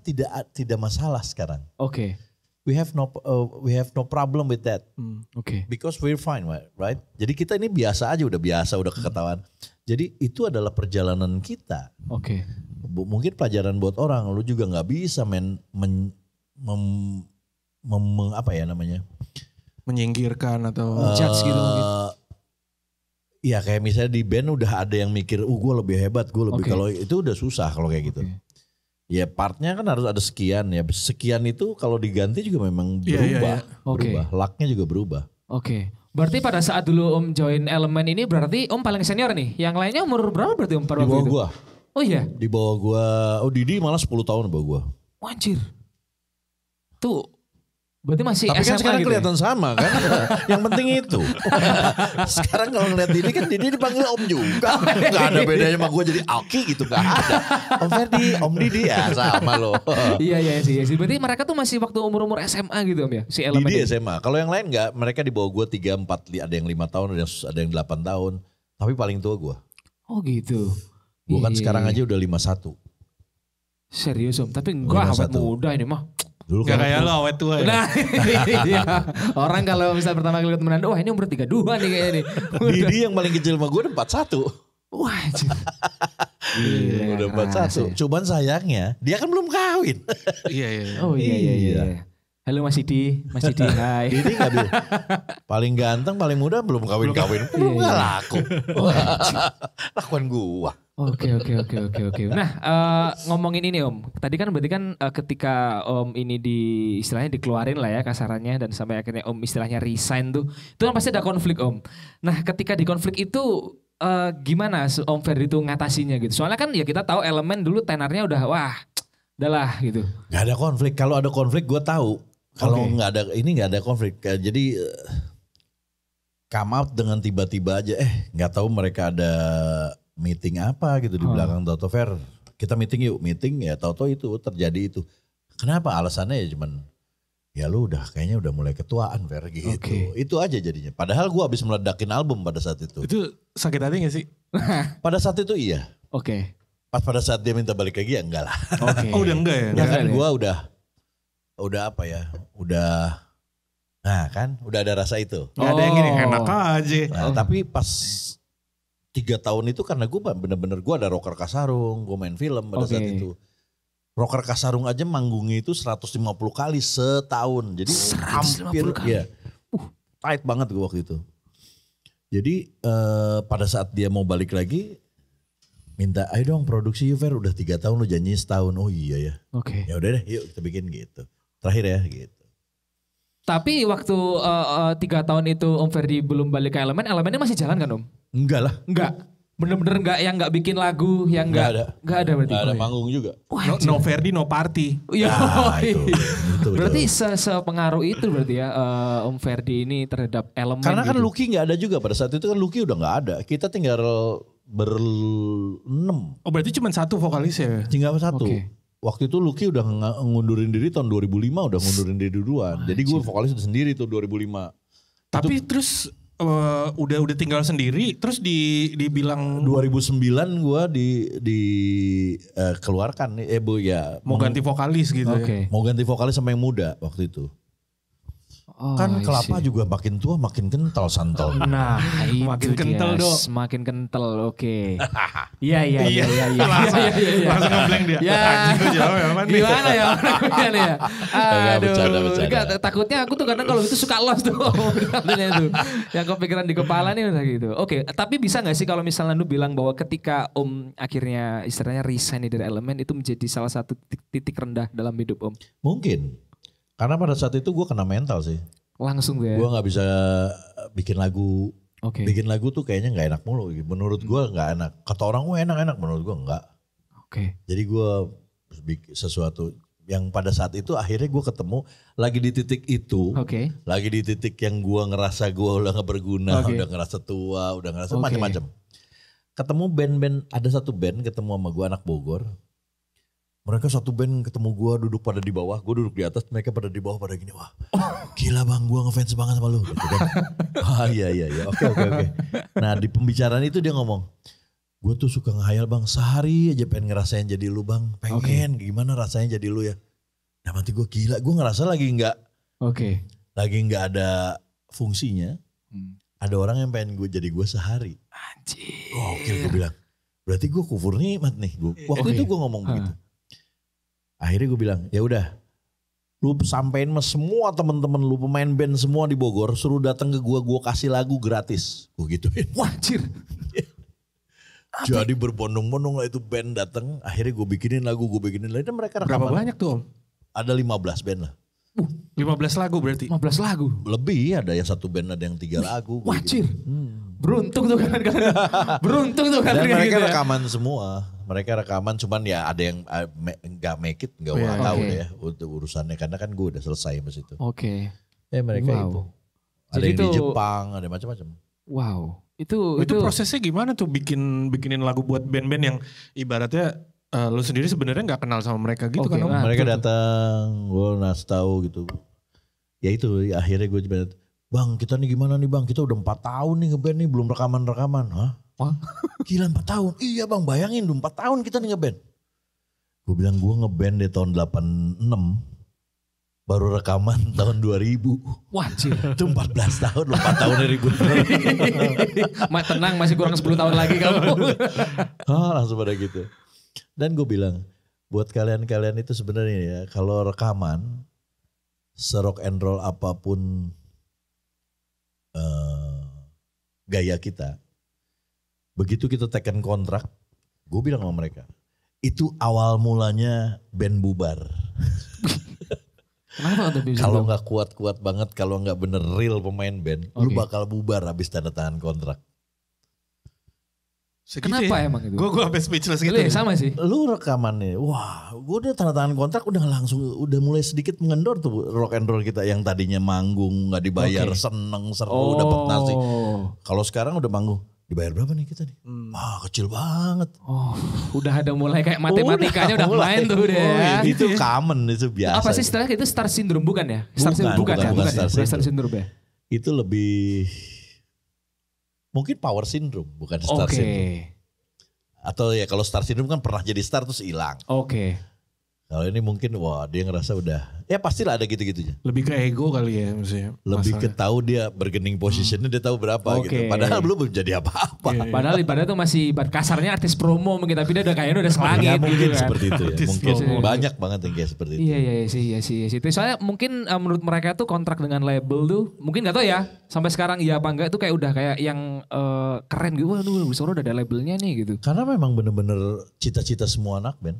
tidak masalah sekarang. Oke. We have no problem with that Oke. because we're fine, right? Jadi kita ini biasa aja, udah keketahuan. Jadi itu adalah perjalanan kita. Oke. Mungkin pelajaran buat orang. Lu juga nggak bisa apa ya namanya? Menyingkirkan atau Judge gitu mungkin. Iya kayak misalnya di band udah ada yang mikir, gue lebih hebat, gue lebih. Oke. Kalau itu udah susah kalau kayak gitu. Oke. Ya partnya kan harus ada sekian ya. Sekian itu kalau diganti juga memang Iya, berubah. Oke. Berubah. Lucknya juga berubah. Oke. Berarti pada saat dulu Om join elemen ini berarti Om paling senior nih. Yang lainnya umur berapa berarti Om pada Di waktu bawah itu? gua. Oh iya. Di bawah gua. Oh Didi malah 10 tahun di bawah gua. Anjir. Tuh. Berarti masih Tapi kan SMA sekarang gitu kelihatan sama kan. Yang penting itu. Sekarang kalau ngeliat Didi kan Didi dipanggil Om juga. Gak ada bedanya sama gua jadi Alki gitu. Gak ada. Om Ferdi, Om Didi ya sama loh. Iya sih. Berarti mereka tuh masih waktu umur-umur SMA gitu Om ya? Si elemen Didi ini. SMA. Kalau yang lain enggak. Mereka di bawah gua 3, 4, ada yang 5 tahun, ada yang 8 tahun. Tapi paling tua gua. Oh gitu. Gua kan Iya. sekarang aja udah 51. Serius Om. Tapi enggak awet 51. muda ini mah. Dulu gak kan kayak lo awet tua ya. Nah iya. Orang kalau misal pertama kali temenan, wah ini umur 32 nih kayaknya nih. Didi yang paling kecil sama gue udah 41. Wah anjir. Gila, Udah keras 41. ya. Cuman sayangnya dia kan belum kawin. Iya. Oh iya. Halo Mas Didi, hai. Didi gak bisa. Paling ganteng, paling muda belum kawin-kawin. Belum Iya. gak laku. Lakuan gua. Oke. Nah ngomongin ini Om, tadi kan berarti kan ketika Om ini istilahnya dikeluarin lah ya kasarannya dan sampai akhirnya Om istilahnya resign tuh, itu kan pasti ada konflik Om. Nah ketika di konflik itu gimana Om Ferdi itu ngatasinya gitu? Soalnya kan ya kita tahu elemen dulu tenarnya udah udahlah gitu. Gak ada konflik. Kalau ada konflik gue tahu. Kalau Oke. nggak ada konflik. Jadi come out dengan tiba-tiba aja. Nggak tahu mereka ada meeting apa gitu di belakang Toto Fer. Kita meeting yuk, ya Toto itu terjadi itu. Kenapa? Alasannya ya cuman ya lu kayaknya udah mulai ketuaan Fer gitu. Oke. Itu aja jadinya. Padahal gue habis meledakin album pada saat itu. Itu sakit hati gak sih? Pada saat itu iya. Oke. Pas pada saat dia minta balik lagi ya enggak lah. Oke. Oh udah enggak ya? Ya Enggak kan ya? gue udah apa ya? Nah kan udah ada rasa itu. Gak ada yang gini, Oh. enak aja. Nah, tapi pas 3 tahun itu karena gue bener-bener gue ada Rocker Kasarung, gue main film pada saat Oke. itu. Rocker Kasarung aja manggungnya itu 150 kali setahun. Jadi 150 hampir kali. ya. Tight banget gue waktu itu. Jadi pada saat dia mau balik lagi minta, ayo dong produksi yuk Fer, udah 3 tahun lu janji setahun. Oh iya ya. Oke. Ya udah deh yuk kita bikin gitu. Terakhir ya gitu. Tapi waktu 3 tahun itu Om Ferdi belum balik ke elemennya masih jalan kan Om? Enggak lah. Enggak. Bener-bener enggak yang enggak bikin lagu yang Enggak enggak ada. enggak ada berarti. Enggak ada Oh, iya. manggung juga. Wah, No Ferdi, no party. Iya. Nah, itu Berarti betul. sepengaruh itu berarti ya Om Ferdi ini terhadap elemen. Karena kan gitu. Lucky nggak ada juga pada saat itu kan Lucky udah nggak ada. Kita tinggal berenam, Oh berarti cuma satu vokalis ya? tinggal satu. Oke. Waktu itu Lucky udah ngundurin diri tahun 2005 udah ngundurin diri duluan. Jadi gue vokalis udah sendiri tuh 2005. Tapi terus udah tinggal sendiri, terus dibilang 2009 gue keluarkan Bu ya. mau ganti vokalis gitu Oke. ya. Mau ganti vokalis sama yang muda waktu itu. Oh, Kan I kelapa see. juga makin tua makin kental santol. Nah, itu Makin dia, kental, Dok. Semakin kental, oke. Iya. Langsung ngeblank dia. Ya. Anjing, gua jawab ya, nih? Gimana ya orangnya nih ya? Aduh. bercanda. Enggak, takutnya aku tuh kadang kalau itu suka lost tuh. Katanya itu. Yang kepikiran di kepala nih udah gitu. Oke, tapi bisa gak sih kalau misalnya lu bilang bahwa ketika Om akhirnya istilahnya resign dari elemen itu menjadi salah satu titik rendah dalam hidup Om? Mungkin. Karena pada saat itu gue kena mental sih. Langsung tuh ya? Gue nggak bisa bikin lagu. Oke. Bikin lagu tuh kayaknya nggak enak mulu. Menurut gue nggak enak. Kata orang gue enak-enak, menurut gue nggak. Oke. Jadi gue bikin sesuatu yang pada saat itu akhirnya gue ketemu lagi di titik itu. Oke. Lagi di titik yang gue ngerasa gue udah gak berguna, Oke. udah ngerasa tua, udah ngerasa Oke. macam-macam. Ketemu band-band, ada satu band ketemu sama gue anak Bogor. Mereka satu band ketemu gue duduk pada di bawah, gue duduk di atas, mereka pada di bawah pada gini, wah gila bang gue ngefans banget sama lu. Gitu kan. Wah iya, oke. Nah di pembicaraan itu dia ngomong, gue tuh suka ngehayal bang, sehari aja pengen ngerasain jadi lu bang, pengen gimana rasanya jadi lu ya. Nah nanti gue gila, gue ngerasa lagi Oke. nggak ada fungsinya. Ada orang yang pengen gue jadi gue sehari. Anjir. Gokil gue bilang. Berarti gue kufur nikmat nih. Waktu itu gue ngomong begitu. Akhirnya gue bilang, ya udah, lu sampein sama semua temen-temen lu pemain band semua di Bogor, suruh datang ke gue kasih lagu gratis. Gue gituin. Wah anjir. Jadi berbondong-bondong lah itu band datang. Akhirnya gue bikinin lagu, Dan mereka Berapa rekaman. banyak tuh Om? Ada 15 band lah. 15 lagu berarti. 15 lagu. Lebih ada yang satu band ada yang 3 lagu. Wah Gua gitu. anjir. Beruntung tuh kan. Beruntung tuh kan. Dan kayak mereka gitu ya. rekaman semua. Mereka rekaman cuman ya ada yang nggak make it, nggak Iya, tahu oke. deh ya untuk urusannya karena kan gue udah selesai sama situ. Oke. Ya mereka Wow. itu. Ada Jadi yang di itu- Jepang, ada macam-macam. Wow. Itu Prosesnya gimana tuh bikinin lagu buat band-band yang ibaratnya lu sendiri sebenarnya nggak kenal sama mereka gitu Oke, kan Om? nah. Mereka betul. datang, gue ngasih tahu gitu. Ya itu akhirnya gue coba, bang kita nih gimana nih bang, kita udah 4 tahun nih ngeband nih belum rekaman. Hah? Wah. Gila 4 tahun? Iya bang bayangin udah 4 tahun kita nih ngeband. Gue bilang gue ngeband di tahun 86, baru rekaman tahun 2000. Wah anjir. Itu 14 tahun, lu 4 tahun ribut. Tenang masih kurang 10 tahun lagi kamu. Langsung pada gitu. Dan gue bilang, buat kalian-kalian itu sebenarnya ya, kalau rekaman, se-rock and roll apapun gaya kita, begitu kita tekan kontrak, gue bilang sama mereka, itu awal mulanya band bubar. Kenapa tuh bisa Kalau bilang? nggak kuat-kuat banget, kalau nggak bener real pemain band, lu Oke. bakal bubar habis tanda tangan kontrak. Segitu Kenapa ya? emang itu? Gue sampai speechless gitu. Lu ya, sama sih. Lu rekamannya, wah gue udah tanda tangan kontrak udah mulai sedikit mengendor tuh rock and roll kita yang tadinya manggung nggak dibayar, Oke. seneng seru dapat nasi. Oh. Kalau sekarang udah manggung, dibayar berapa nih kita nih? Wah kecil banget. Oh, udah ada mulai kayak matematikanya udah mulai. main tuh deh. ya. Itu common, itu biasa. Apa sih istilahnya itu star syndrome bukan ya? Bukan ya? star Bukan syndrome. syndrome ya? Itu lebih, mungkin power syndrome, bukan star Oke. syndrome. Atau ya kalau star syndrome kan pernah jadi star terus hilang. Oke. Kalau ini mungkin wah dia ngerasa udah, ya pastilah ada gitu-gitunya. Lebih ke ego kali ya maksudnya. Lebih ke tahu dia bargaining positionnya dia tahu berapa gitu. Padahal belum jadi apa-apa. Padahal ibaratnya tuh masih kasarnya artis promo mungkin, tapi dia udah kayaknya udah selangit Ya, gitu mungkin kan. seperti itu ya. Mungkin promo. banyak banget yang kayak seperti itu. Iya sih. Soalnya mungkin menurut mereka tuh kontrak dengan label tuh, mungkin gak tahu ya sampai sekarang iya apa enggak, itu kayak udah kayak yang keren gitu. Waduh, Wisoro udah ada labelnya nih gitu. Karena memang bener-bener cita-cita semua anak band.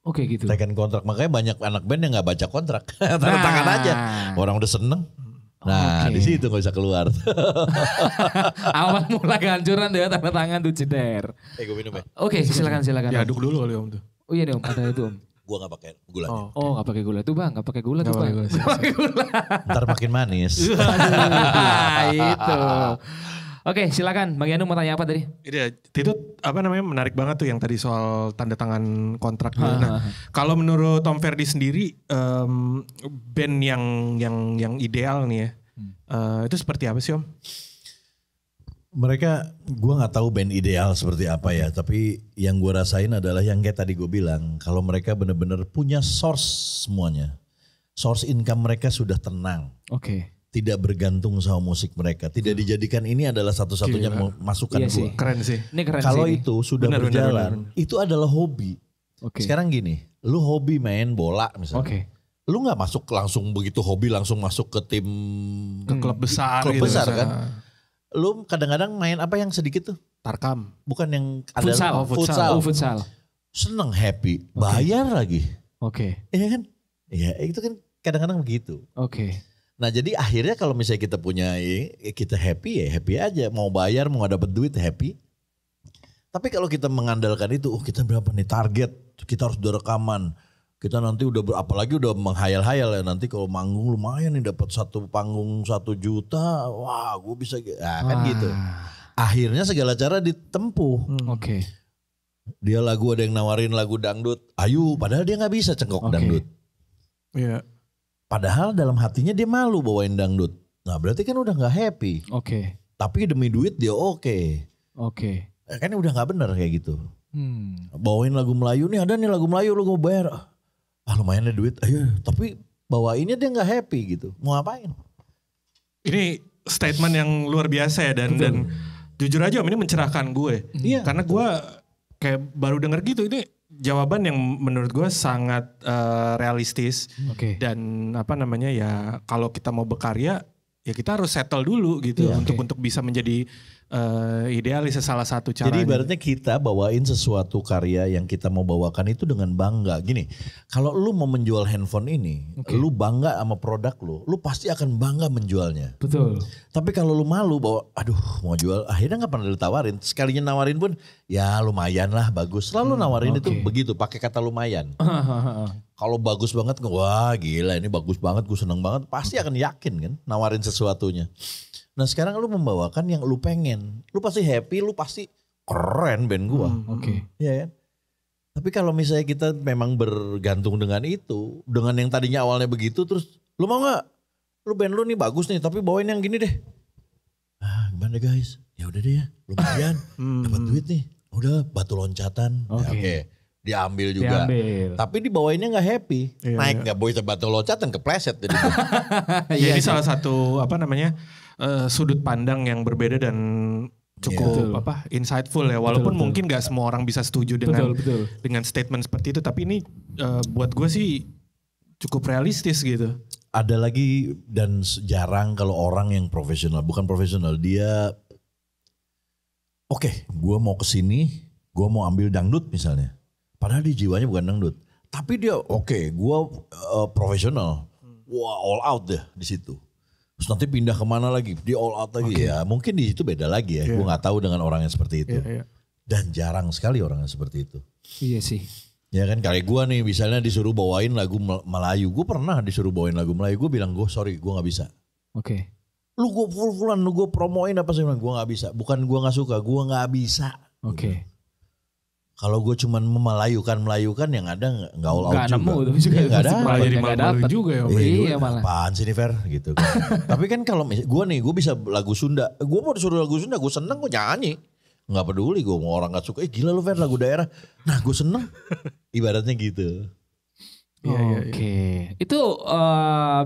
Oke gitu. Tekan kontrak, makanya banyak anak band yang nggak baca kontrak, tanda tangan aja. Orang udah seneng. Nah di situ nggak bisa keluar. Awal mula kehancuran dia tanda tangan tuh ceder. Gue minum ya. Oke silakan. Ya aduk dulu kali Om tuh. Oh iya nih Om, ada itu Om. Gua nggak pakai gulanya. Oh nggak pakai gula tuh bang, nggak pakai gula tuh Nggak bang. pakai gula. Nggak pakai gula. Ntar makin manis. Itu. Oke silakan Bang Yanu mau tanya apa tadi? Itu apa namanya menarik banget tuh yang tadi soal tanda tangan kontrak. Nah, kalau menurut Tom Ferdi sendiri band yang ideal nih ya, itu seperti apa sih Om? Mereka, gue nggak tahu band ideal seperti apa ya, tapi yang gue rasain adalah yang kayak tadi gue bilang, kalau mereka benar-benar punya source semuanya, source income mereka sudah tenang. Oke. Tidak bergantung sama musik mereka. Tidak dijadikan ini adalah satu-satunya masukan Iya sih. gue. Keren sih. Ini keren Kalau sih. itu sudah berjalan, itu adalah hobi. Oke. Sekarang gini, lu hobi main bola misalnya. Oke. Lu nggak masuk langsung begitu hobi langsung masuk ke tim Ke klub besar klub gitu. besar misalnya. kan. Lu kadang-kadang main apa yang sedikit tuh? Tarkam. Bukan yang ada Futsal. futsal. Oh futsal. Seneng, happy, bayar lagi. Oke. Iya kan? Iya, itu kan kadang-kadang begitu. Oke. Nah jadi akhirnya kalau misalnya kita punya, kita happy ya happy aja. Mau bayar, mau gak dapet duit happy. Tapi kalau kita mengandalkan itu, kita berapa nih target, kita harus udah rekaman. Kita nanti udah, apalagi udah menghayal-hayal ya. Nanti kalau manggung lumayan nih dapat satu panggung 1 juta. Wah gue bisa, kan gitu. Akhirnya segala cara ditempuh. Oke. Dia ada yang nawarin lagu dangdut. Ayo, padahal dia gak bisa cengkok dangdut. Iya. Padahal dalam hatinya dia malu bawain dangdut. Nah berarti kan udah gak happy. Oke. Tapi demi duit dia oke. Oke. Kan udah gak bener kayak gitu. Hmm. Bawain lagu Melayu nih, ada nih lagu Melayu lu mau bayar. Ah lumayan deh duit, ayo. Tapi bawainnya dia gak happy gitu. Mau ngapain? Ini statement yang luar biasa ya dan jujur aja Om ini mencerahkan gue. Iya. Karena gue kayak baru denger gitu ini jawaban yang menurut gue sangat realistis. Oke. Dan apa namanya ya kalau kita mau berkarya ya kita harus settle dulu gitu Iya, untuk bisa menjadi idealis salah satu caranya. Jadi ibaratnya kita bawain sesuatu karya yang kita mau bawakan itu dengan bangga. Gini, kalau lu mau menjual handphone ini, lu bangga sama produk lu pasti akan bangga menjualnya. Betul. Tapi kalau lu malu bahwa aduh mau jual, akhirnya gak pernah ditawarin. Sekalinya nawarin pun ya lumayan lah bagus. Selalu nawarin itu begitu pakai kata lumayan. Kalau bagus banget, wah gila ini bagus banget, gue seneng banget. Pasti akan yakin kan nawarin sesuatunya. Nah sekarang lu membawakan yang lu pengen. Lu pasti happy, lu pasti keren band gua. Oke. Iya kan? Tapi kalau misalnya kita memang bergantung dengan itu. Dengan yang tadinya awalnya begitu terus. Lu mau gak? Lu band lu nih bagus nih tapi bawain yang gini deh. Ah gimana guys? Ya udah deh ya lumayan. Dapat duit nih. Udah batu loncatan. Ya, oke. Diambil juga. Tapi dibawainnya gak happy. Naik gak boleh batu loncatan kepleset. Jadi ya, ini salah satu apa namanya sudut pandang yang berbeda dan cukup insightful ya. Walaupun mungkin gak semua orang bisa setuju dengan statement seperti itu. Tapi ini buat gue sih cukup realistis gitu. Ada lagi dan jarang kalau orang yang profesional. Bukan profesional. Dia oke, gue mau kesini. Gue mau ambil dangdut misalnya. Padahal dia jiwanya bukan dangdut. Tapi dia gue profesional. Wah all out deh di situ. Terus nanti pindah kemana lagi? Dia all out lagi ya. Mungkin di situ beda lagi ya. Gue gak tahu dengan orang yang seperti itu. Dan jarang sekali orang yang seperti itu. Iya sih. Ya kan kayak gue nih misalnya disuruh bawain lagu Melayu. Gue pernah disuruh bawain lagu Melayu. Gue bilang sorry gue gak bisa. Oke. Lu gue full-fullan, lu gue promoin apa sih. Gue gak bisa. Bukan gue gak suka, gue gak bisa. Oke. Kalau gue cuman melayukan yang ada nggak all out juga. Nemu tuh juga. Nggak ada. Malah jadi malu juga ya. Iya malah. Apaan sih nih Fer gitu kan. Tapi kan kalau gue bisa lagu Sunda. Gue mau disuruh lagu Sunda gue seneng gue nyanyi. Nggak peduli gue mau orang nggak suka. Gila lu Fer lagu daerah. Nah gue seneng. Ibaratnya gitu. Oke. Itu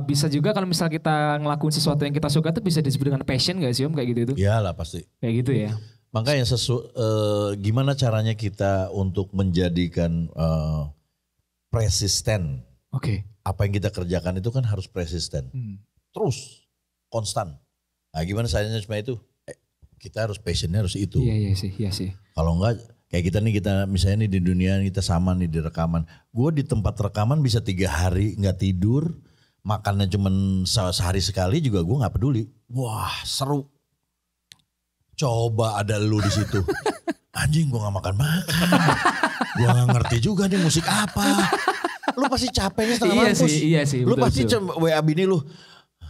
bisa juga kalau misal kita ngelakuin sesuatu yang kita suka tuh bisa disebut dengan passion gak sih Om kayak gitu itu? Iyalah pasti. Kayak gitu ya. Makanya gimana caranya kita untuk menjadikan persisten. Oke. Apa yang kita kerjakan itu kan harus persisten. Terus, konstan. Nah gimana caranya cuma itu? Kita harus passionnya harus itu. Iya sih. Kalau enggak kayak kita misalnya nih di dunia kita sama nih di rekaman. Gue di tempat rekaman bisa 3 hari nggak tidur, makannya cuman sehari sekali juga gue nggak peduli. Wah seru. Coba ada lu di situ. Anjing gue nggak makan. Gue nggak ngerti juga nih musik apa. Lu pasti capeknya setengah mampus. Iya sih. Lu pasti WA bini lu.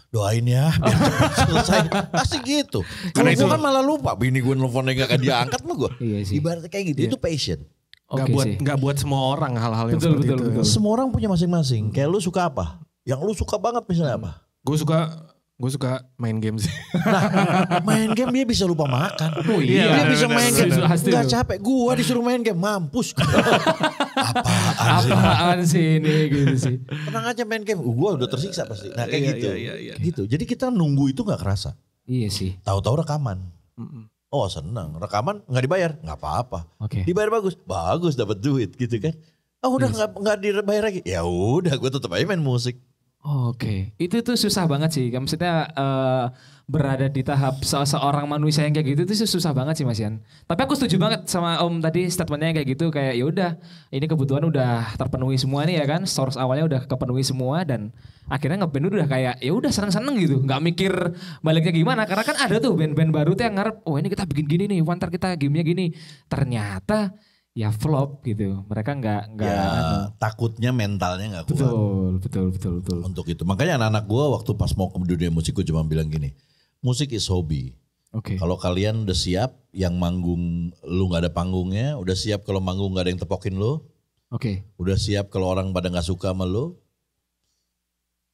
Doain ya biar cepat selesai. Pasti gitu. Karena itu kan malah lupa. Bini gue nelfonnya gak akan diangkat mah gue. Iya sih. Ibaratnya kayak gitu. Itu passion. Gak buat semua orang hal-hal yang seperti itu. Betul. Semua orang punya masing-masing. Kayak lu suka apa? Yang lu suka banget misalnya apa? Gue suka main game sih. Nah, main game dia bisa lupa makan. Oh iya. Dia bisa main game. Bener. Gak capek. Gue disuruh main game. Mampus. Apaan sih ini gitu sih. Tenang aja main game. Gue udah tersiksa pasti. Nah kayak gitu. Iya. Gitu. Jadi kita nunggu itu gak kerasa. Iya sih. Tahu-tahu rekaman. Oh senang. Rekaman gak dibayar. Gak apa-apa. Oke. Dibayar bagus. Bagus dapat duit gitu kan. Oh udah gak dibayar lagi. Ya udah gue tetap aja main musik. Oke, itu tuh susah banget sih. Maksudnya berada di tahap seorang manusia yang kayak gitu itu susah banget sih Mas Yan. Tapi aku setuju banget sama Om tadi statementnya kayak gitu, kayak ya udah ini kebutuhan udah terpenuhi semua nih ya kan. Source awalnya udah kepenuhi semua dan akhirnya ngeband udah kayak ya udah seneng-seneng gitu, nggak mikir baliknya gimana. Karena kan ada tuh band-band baru tuh yang ngarep, oh ini kita bikin gini nih, ntar kita gamenya gini. Ternyata ya flop gitu. Mereka nggak ya, takutnya mentalnya nggak kuat. Betul. Untuk itu. Makanya anak-anak gue waktu pas mau ke dunia musik gue cuma bilang gini. Musik is hobby. Oke. Kalau kalian udah siap yang manggung lu nggak ada panggungnya. Udah siap kalau manggung nggak ada yang tepokin lu. Oke. Udah siap kalau orang pada nggak suka sama lu.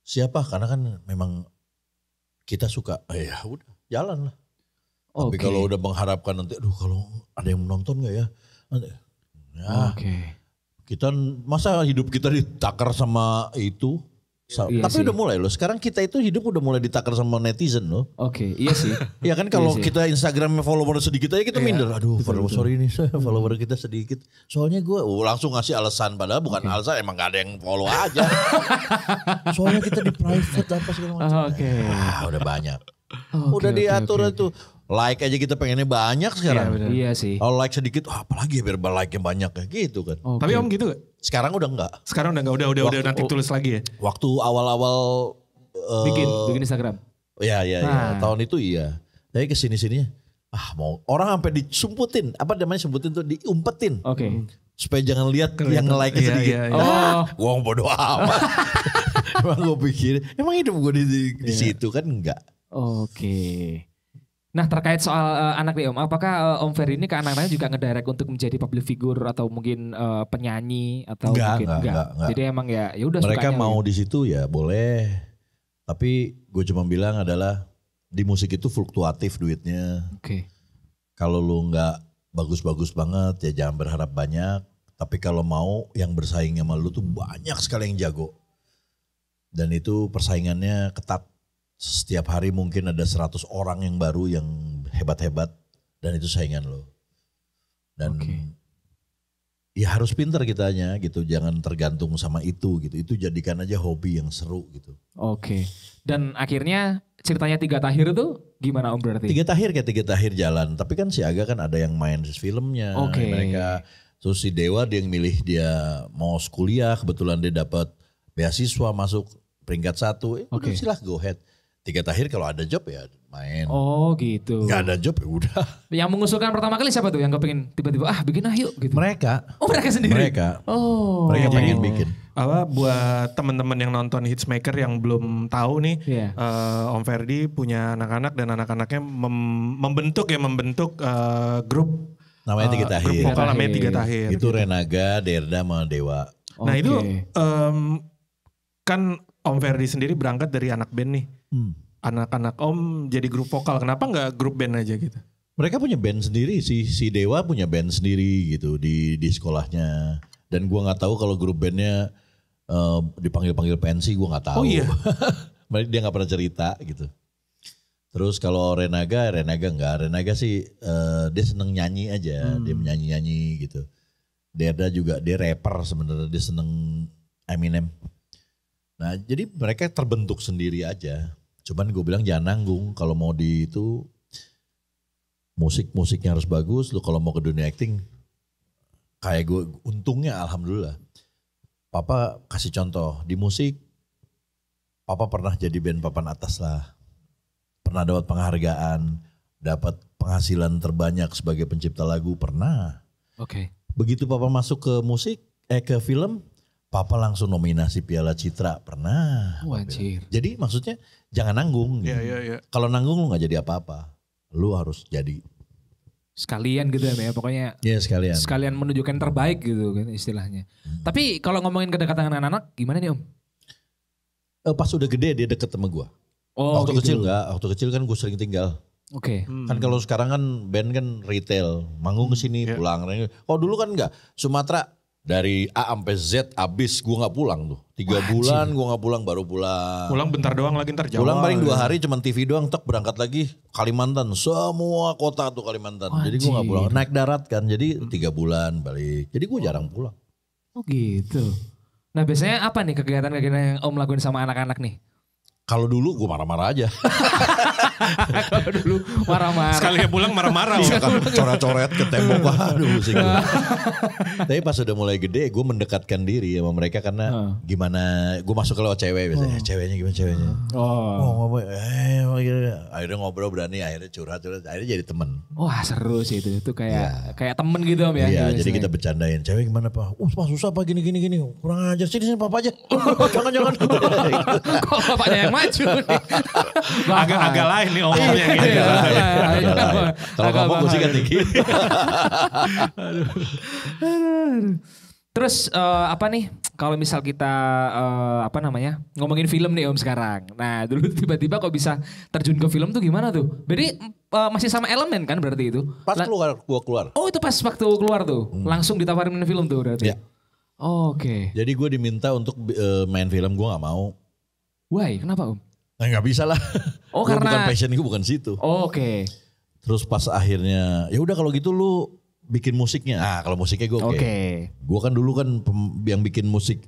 Siapa? Karena kan memang kita suka. Ya udah jalan lah. Tapi kalau udah mengharapkan nanti. Aduh kalau ada yang menonton gak ya? Nah, kita masa hidup kita ditakar sama itu. Iya tapi sih. udah mulai loh. Sekarang kita itu hidup udah mulai ditakar sama netizen loh. Oke, iya sih. Ya kan kalau Iya sih. kita Instagram follower sedikit aja kita minder. Aduh, sorry nih follower kita sedikit. Soalnya gue langsung ngasih alasan padahal bukan alasan, emang gak ada yang follow aja. Soalnya kita di private apa segala macam. Oke. Udah banyak. Oke, Udah diatur oke. itu. Like aja kita pengennya banyak sekarang. Iya sih. Kalau like sedikit, apalagi ya biar like-nya banyak ya gitu kan. Oke. Tapi Om gitu gak? Sekarang udah enggak. Sekarang udah nanti tulis lagi ya? Waktu awal-awal bikin Instagram. ya Nah. tahun itu iya. Tapi kesini-sininya mau orang sampai disumputin, apa namanya sumputin tuh diumpetin. Oke. Supaya jangan lihat yang like Iya, sedikit. iya, iya. Oh, Gua bodo amat. Emang gue pikir, emang hidup gue di situ kan enggak. oke. Nah terkait soal anak nih Om, apakah Om Ferry ini ke anak-anaknya juga ngedirect untuk menjadi public figure atau mungkin penyanyi atau mungkin enggak? Jadi emang ya udah Mereka sukanya mau gitu. di situ ya boleh. Tapi gue cuma bilang adalah di musik itu fluktuatif duitnya. Oke. Kalau lu nggak bagus-bagus banget ya jangan berharap banyak. Tapi kalau mau yang bersaing sama lu tuh banyak sekali yang jago. Dan itu persaingannya ketat. Setiap hari mungkin ada 100 orang yang baru yang hebat-hebat. Dan itu saingan lo. Dan ya harus pintar kitanya gitu. Jangan tergantung sama itu gitu. Itu jadikan aja hobi yang seru gitu. Oke. Dan akhirnya ceritanya Tiga Tahir itu gimana Om berarti? Tiga Tahir jalan. Tapi kan si Aga kan ada yang main filmnya. Oke. Mereka. Terus si Dewa dia yang milih dia mau kuliah. Kebetulan dia dapat beasiswa masuk peringkat 1. Udah silah go ahead. Tiga Tahir kalau ada job ya main. Oh gitu. Gak ada job ya udah. Yang mengusulkan pertama kali siapa tuh yang kepingin tiba-tiba bikin yuk gitu? Mereka. Oh mereka sendiri? Mereka. Oh. Mereka pengen bikin. Apa buat teman-teman yang nonton Hitsmaker yang belum tahu nih, Iya. Om Ferdi punya anak-anak dan anak-anaknya membentuk grup. Namanya Tiga Tahir. Grup vokal namanya Tiga Tahir. Itu Renaga, Derda sama Dewa. Nah itu Oke. kan Om Ferdi sendiri berangkat dari anak band nih. Anak-anak Om jadi grup vokal. Kenapa nggak grup band aja gitu? Mereka punya band sendiri. Si Dewa punya band sendiri gitu di sekolahnya. Dan gua nggak tahu kalau grup bandnya dipanggil-panggil pensi gue nggak tahu. Oh iya. Dia nggak pernah cerita gitu. Terus kalau Renaga enggak. Renaga sih dia seneng nyanyi aja, dia menyanyi-nyanyi gitu. Derda juga dia rapper sebenarnya, dia seneng Eminem. Nah jadi mereka terbentuk sendiri aja. Cuman gue bilang jangan nanggung, kalau mau di itu musiknya harus bagus. Lu kalau mau ke dunia acting, kayak gue untungnya alhamdulillah. Papa kasih contoh di musik, Papa pernah jadi band papan atas lah. Pernah dapat penghargaan, dapat penghasilan terbanyak sebagai pencipta lagu, pernah. Oke. Begitu Papa masuk ke ke film, Papa langsung nominasi Piala Citra, pernah. Anjir. Jadi maksudnya jangan nanggung. Gitu. Iya. Kalau nanggung lu gak jadi apa-apa, lu harus jadi. Sekalian gitu ya pokoknya. Iya sekalian. Sekalian menunjukkan terbaik gitu kan istilahnya. Tapi kalau ngomongin kedekatan dengan anak-anak gimana nih Om? Pas udah gede dia deket sama gue. Oh, waktu gitu. kecil enggak, waktu kecil kan gue sering tinggal. Oke. Kan kalau sekarang kan band kan retail, manggung ke sini pulang. Oh dulu kan enggak, Sumatera dari A sampai Z abis gue nggak pulang tuh. 3 bulan gue nggak pulang, baru pulang. Pulang bentar doang lagi ntar Jawa. Pulang paling 2 hari cuman TV doang, tek berangkat lagi Kalimantan. Semua kota tuh Kalimantan. Jadi gue nggak pulang, naik darat kan. Jadi 3 bulan balik. Jadi gue jarang pulang. Oh gitu. Nah biasanya apa nih kegiatan-kegiatan yang Om lakuin sama anak-anak nih? Kalau dulu gue marah-marah aja. Kalau dulu marah-marah. Sekalinya pulang marah-marah. Iya kan coret-coret ke tembok. Aduh musik gue. Tapi pas udah mulai gede gue mendekatkan diri sama mereka karena gimana. Gue masuk ke lewat cewek biasanya. Ceweknya gimana ceweknya. Ngomong. Akhirnya ngobrol berani. Akhirnya curhat. Akhirnya jadi temen. Wah seru sih itu. Itu kayak temen gitu Om ya. Iya gitu jadi biasanya. kita bercandain. Cewek gimana Pak? Pak susah Pak gini. Kurang ajar. Sini Papa aja. Jangan. Kok bapaknya yang maju nih? Agak lain nih omongnya gitu. Iya. Kalau kamu gue sih kan dikit. Terus apa nih kalau misal kita ngomongin film nih Om sekarang. Nah dulu tiba-tiba kok bisa terjun ke film tuh gimana tuh? Berarti masih sama Elemen kan berarti itu? Pas gua keluar. Oh itu pas waktu keluar tuh? Langsung ditawarin main film tuh berarti? Iya. Oke. Jadi gue diminta untuk main film, gue gak mau. Why? Kenapa Om? Nah, gak bisa lah. Oh Gua karena bukan passion gue bukan situ. Oke. Terus pas akhirnya ya udah kalau gitu lu bikin musiknya. Ah kalau musiknya gue oke. Gue kan dulu kan yang bikin musik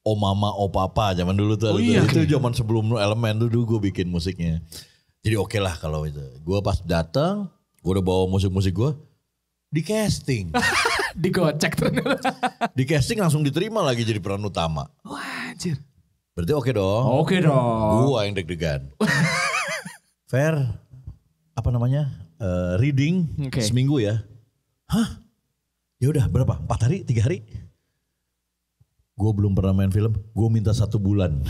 O Mama O Papa zaman dulu tuh. Itu zaman sebelum Elemen tuh dulu gue bikin musiknya. Jadi oke lah kalau itu. Gue pas datang, gue udah bawa musik-musik gue di casting. Digocek ternyata. Di casting langsung diterima lagi jadi peran utama. Wah anjir. Berarti oke dong. Oke dong. Gua yang deg-degan. Fair, apa namanya? Reading seminggu ya. Hah? Ya udah berapa? 4 hari? 3 hari? Gue belum pernah main film. Gue minta 1 bulan.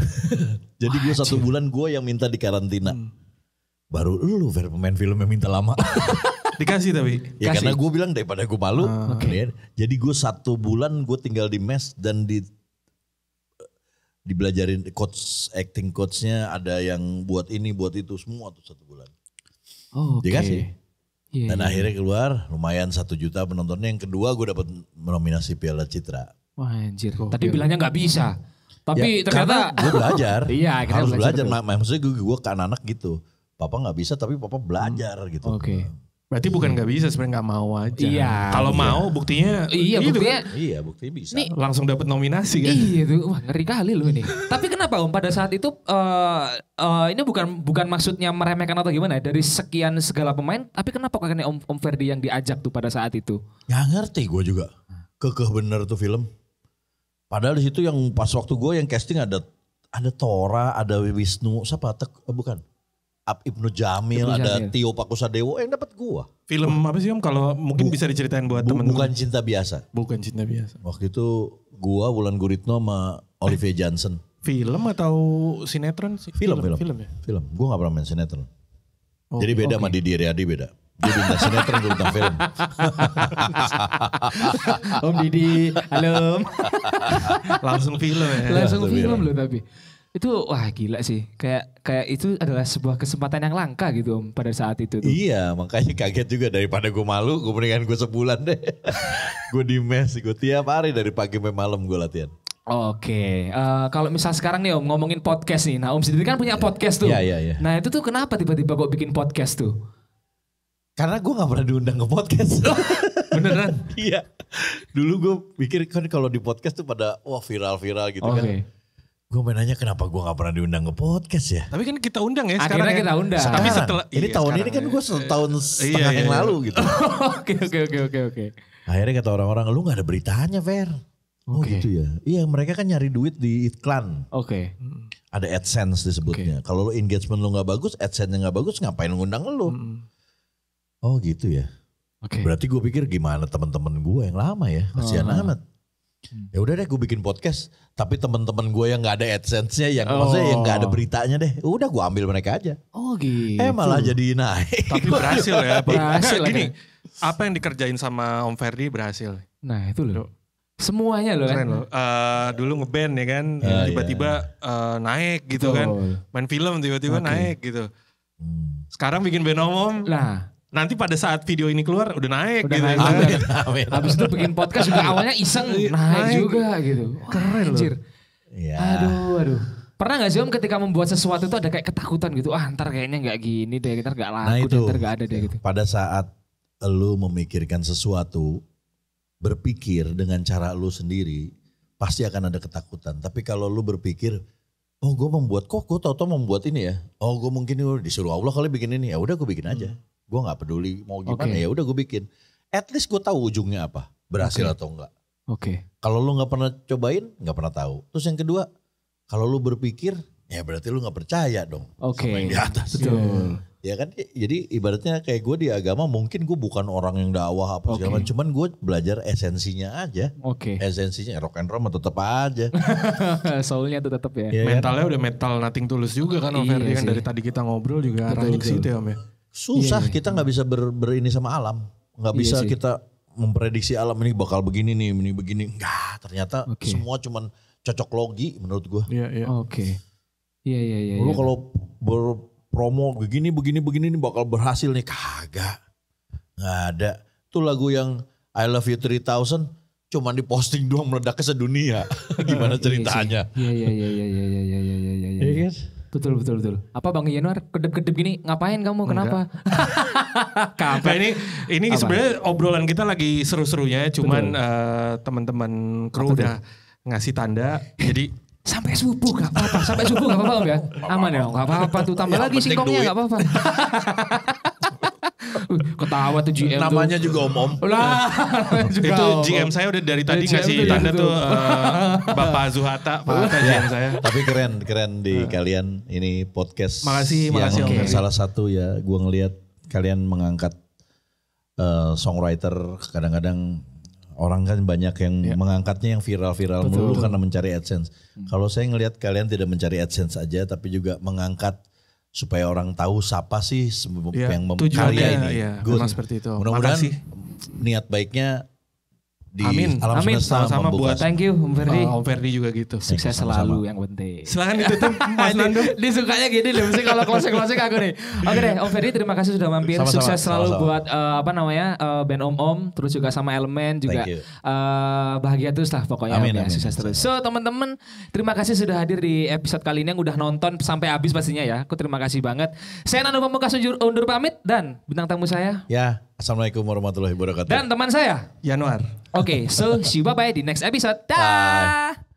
Jadi gue 1 bulan gue yang minta di karantina. Baru lu Fair pemain film yang minta lama. Dikasih tapi. Ya karena gue bilang daripada gue malu. Jadi gue 1 bulan gue tinggal di mes dan dibelajarin acting coachnya ada yang buat ini buat itu semua tuh 1 bulan. Dikasih. Dan akhirnya keluar lumayan 1 juta penontonnya. Yang kedua gue dapat nominasi Piala Citra. Wah anjir. Tadi bilangnya nggak bisa. Tapi ya, ternyata gue belajar. Iya, harus belajar. Maksudnya gue ke anak-anak gitu. Papa nggak bisa tapi papa belajar gitu. Oke. Berarti bukan nggak bisa sebenarnya nggak mau aja. Iya. Kalau mau buktinya. Buktinya. Iya buktinya bisa. Nih, langsung dapat nominasi kan. Iya tuh, wah ngeri kali loh ini. Tapi kenapa Om pada saat itu ini bukan maksudnya meremehkan atau gimana ya, dari sekian segala pemain, tapi kenapa kayaknya Om Ferdi yang diajak tuh pada saat itu? Gak ngerti gue juga. Kekeh bener tuh film. Padahal di situ yang pas waktu gue yang casting ada Tora, ada Wisnu, siapa? Bukan. Ibnu Jamil, ada Tio Pakusadewo yang dapat gua. Film apa sih Om? Kalau mungkin bisa diceritain buat teman-teman. Bukan Cinta Biasa. Bukan Cinta Biasa. Waktu itu gua Wulan Guritno sama Olivia Johnson. Film atau sinetron sih? Film ya? Film. Gua gak pernah main sinetron. Jadi beda sama Didi Riyadi beda. Dia bintang sinetron, gue bintang film. Om Didi, halo. Langsung film ya. Langsung film loh tapi. Itu wah gila sih. Kayak itu adalah sebuah kesempatan yang langka gitu Om pada saat itu tuh. Iya makanya kaget juga daripada gue malu. Gue mendingan gue sebulan deh. Gue di mes. Gue tiap hari dari pagi sampai malam gue latihan. Oke, kalau misal sekarang nih Om ngomongin podcast nih, nah Om sendiri kan punya podcast tuh. Iya. Nah itu tuh kenapa tiba-tiba kok bikin podcast tuh? Karena gue gak pernah diundang ke podcast. Beneran? Iya. Dulu gue pikir kan kalau di podcast tuh pada wah viral-viral gitu kan. Gue main nanya kenapa gue gak pernah diundang ke podcast ya. Tapi kan kita undang ya sekarang. Akhirnya ya. kita undang. Tapi setelah ini tahun ini kan gue setahun setengah yang lalu gitu. Oke. Akhirnya kata orang-orang lu gak ada beritanya Fer. Oh gitu ya. Iya mereka kan nyari duit di iklan. Oke. Ada AdSense disebutnya. Kalau lu engagement lu gak bagus, AdSense-nya gak bagus, ngapain ngundang lu? Oh gitu ya. Oke. Berarti gue pikir gimana teman-teman gue yang lama ya, kasihan amat. Ya udah deh gue bikin podcast, tapi teman-teman gue yang nggak ada AdSense-nya, yang maksudnya yang nggak ada beritanya deh, udah gue ambil mereka aja. Oh gitu. Malah jadi naik. Tapi berhasil ya. Berhasil Gini, apa yang dikerjain sama Om Ferdi berhasil. Nah itu loh. Semuanya loh kan. Keren loh. Dulu ngeband ya kan, tiba-tiba naik gitu kan. Main film tiba-tiba naik gitu. Sekarang bikin band Om. Nah. Nanti pada saat video ini keluar udah naik gitu. Amin. Habis itu bikin podcast juga awalnya iseng naik juga gitu. Keren loh. Ya. Aduh. Pernah gak sih Om ketika membuat sesuatu itu ada kayak ketakutan gitu. Ntar kayaknya gak gini deh, ntar gak laku deh, ntar gak ada deh gitu. Pada saat lu memikirkan sesuatu, berpikir dengan cara lu sendiri, pasti akan ada ketakutan. Tapi kalau lu berpikir, oh gue membuat kok gue tau-tau membuat ini ya. Oh gue mungkin disuruh Allah kali bikin ini, ya udah gue bikin aja. Gue nggak peduli mau gimana ya udah gue bikin. At least gue tahu ujungnya apa, berhasil atau enggak. Kalau lu nggak pernah cobain, nggak pernah tahu. Terus yang kedua, kalau lu berpikir, ya berarti lu nggak percaya dong sama yang di atas. Betul. Ya kan, jadi ibaratnya kayak gue di agama mungkin gue bukan orang yang dakwah apa segala macam, cuman gue belajar esensinya aja. Esensinya rock and roll tetap aja. Soulnya tuh tetap ya. Mentalnya udah metal nothing tulus juga kan Om Ferdi kan dari tadi kita ngobrol juga arahnya ke situ ya Om ya. Susah kita nggak bisa berini sama alam, nggak bisa kita memprediksi alam ini bakal begini nih, ini begini. Enggak, ternyata semua cuman cocok logi menurut gue. Iya. Iya. Lu kalau berpromo begini ini bakal berhasil nih, kagak. Nggak ada. Tuh lagu yang I Love You 3000 cuman diposting doang meledaknya sedunia. Gimana ceritanya? Iya. Betul. Apa Bang Yanuar kedip-kedip gini ngapain kamu kenapa? Nah, ini sebenarnya obrolan kita lagi seru-serunya, cuman teman-teman kru udah ngasih tanda, jadi sampai subuh gak apa-apa Om ya? Aman ya, gak apa-apa tuh tambah lagi singkongnya gak apa-apa. Ketawa tuh GM namanya tuh. Juga om-om. Itu GM saya udah dari tadi ngasih tanda tuh Bapak Zuhata, GM saya. Tapi keren di kalian ini podcast. Makasih Om. Salah satu ya gue ngelihat kalian mengangkat songwriter, kadang-kadang orang kan banyak yang mengangkatnya yang viral-viral melulu karena mencari AdSense. Kalau saya ngelihat kalian tidak mencari AdSense aja tapi juga mengangkat supaya orang tahu siapa sih yang memkarya ini. Good. Seperti itu. Mudah-mudahan niat baiknya di alam semesta sama buat thank you Om Ferdi. Om Ferdi juga gitu. Sukses selalu yang penting. Silakan ditutup Mas Nando. Disukanya gini loh, mesti kalau closing aku nih. Oke deh, Om Ferdi terima kasih sudah mampir. Sukses selalu buat band Om, terus juga sama Elemen juga. Bahagia terus lah pokoknya. Amin. Sukses terus. So teman-teman, terima kasih sudah hadir di episode kali ini yang udah nonton sampai habis pastinya ya. Aku terima kasih banget. Saya Nando Pamungkas undur pamit dan bintang tamu saya. Ya, Assalamualaikum warahmatullahi wabarakatuh. Dan teman saya Yanuar. Oke, so see you bye-bye di next episode. Dah.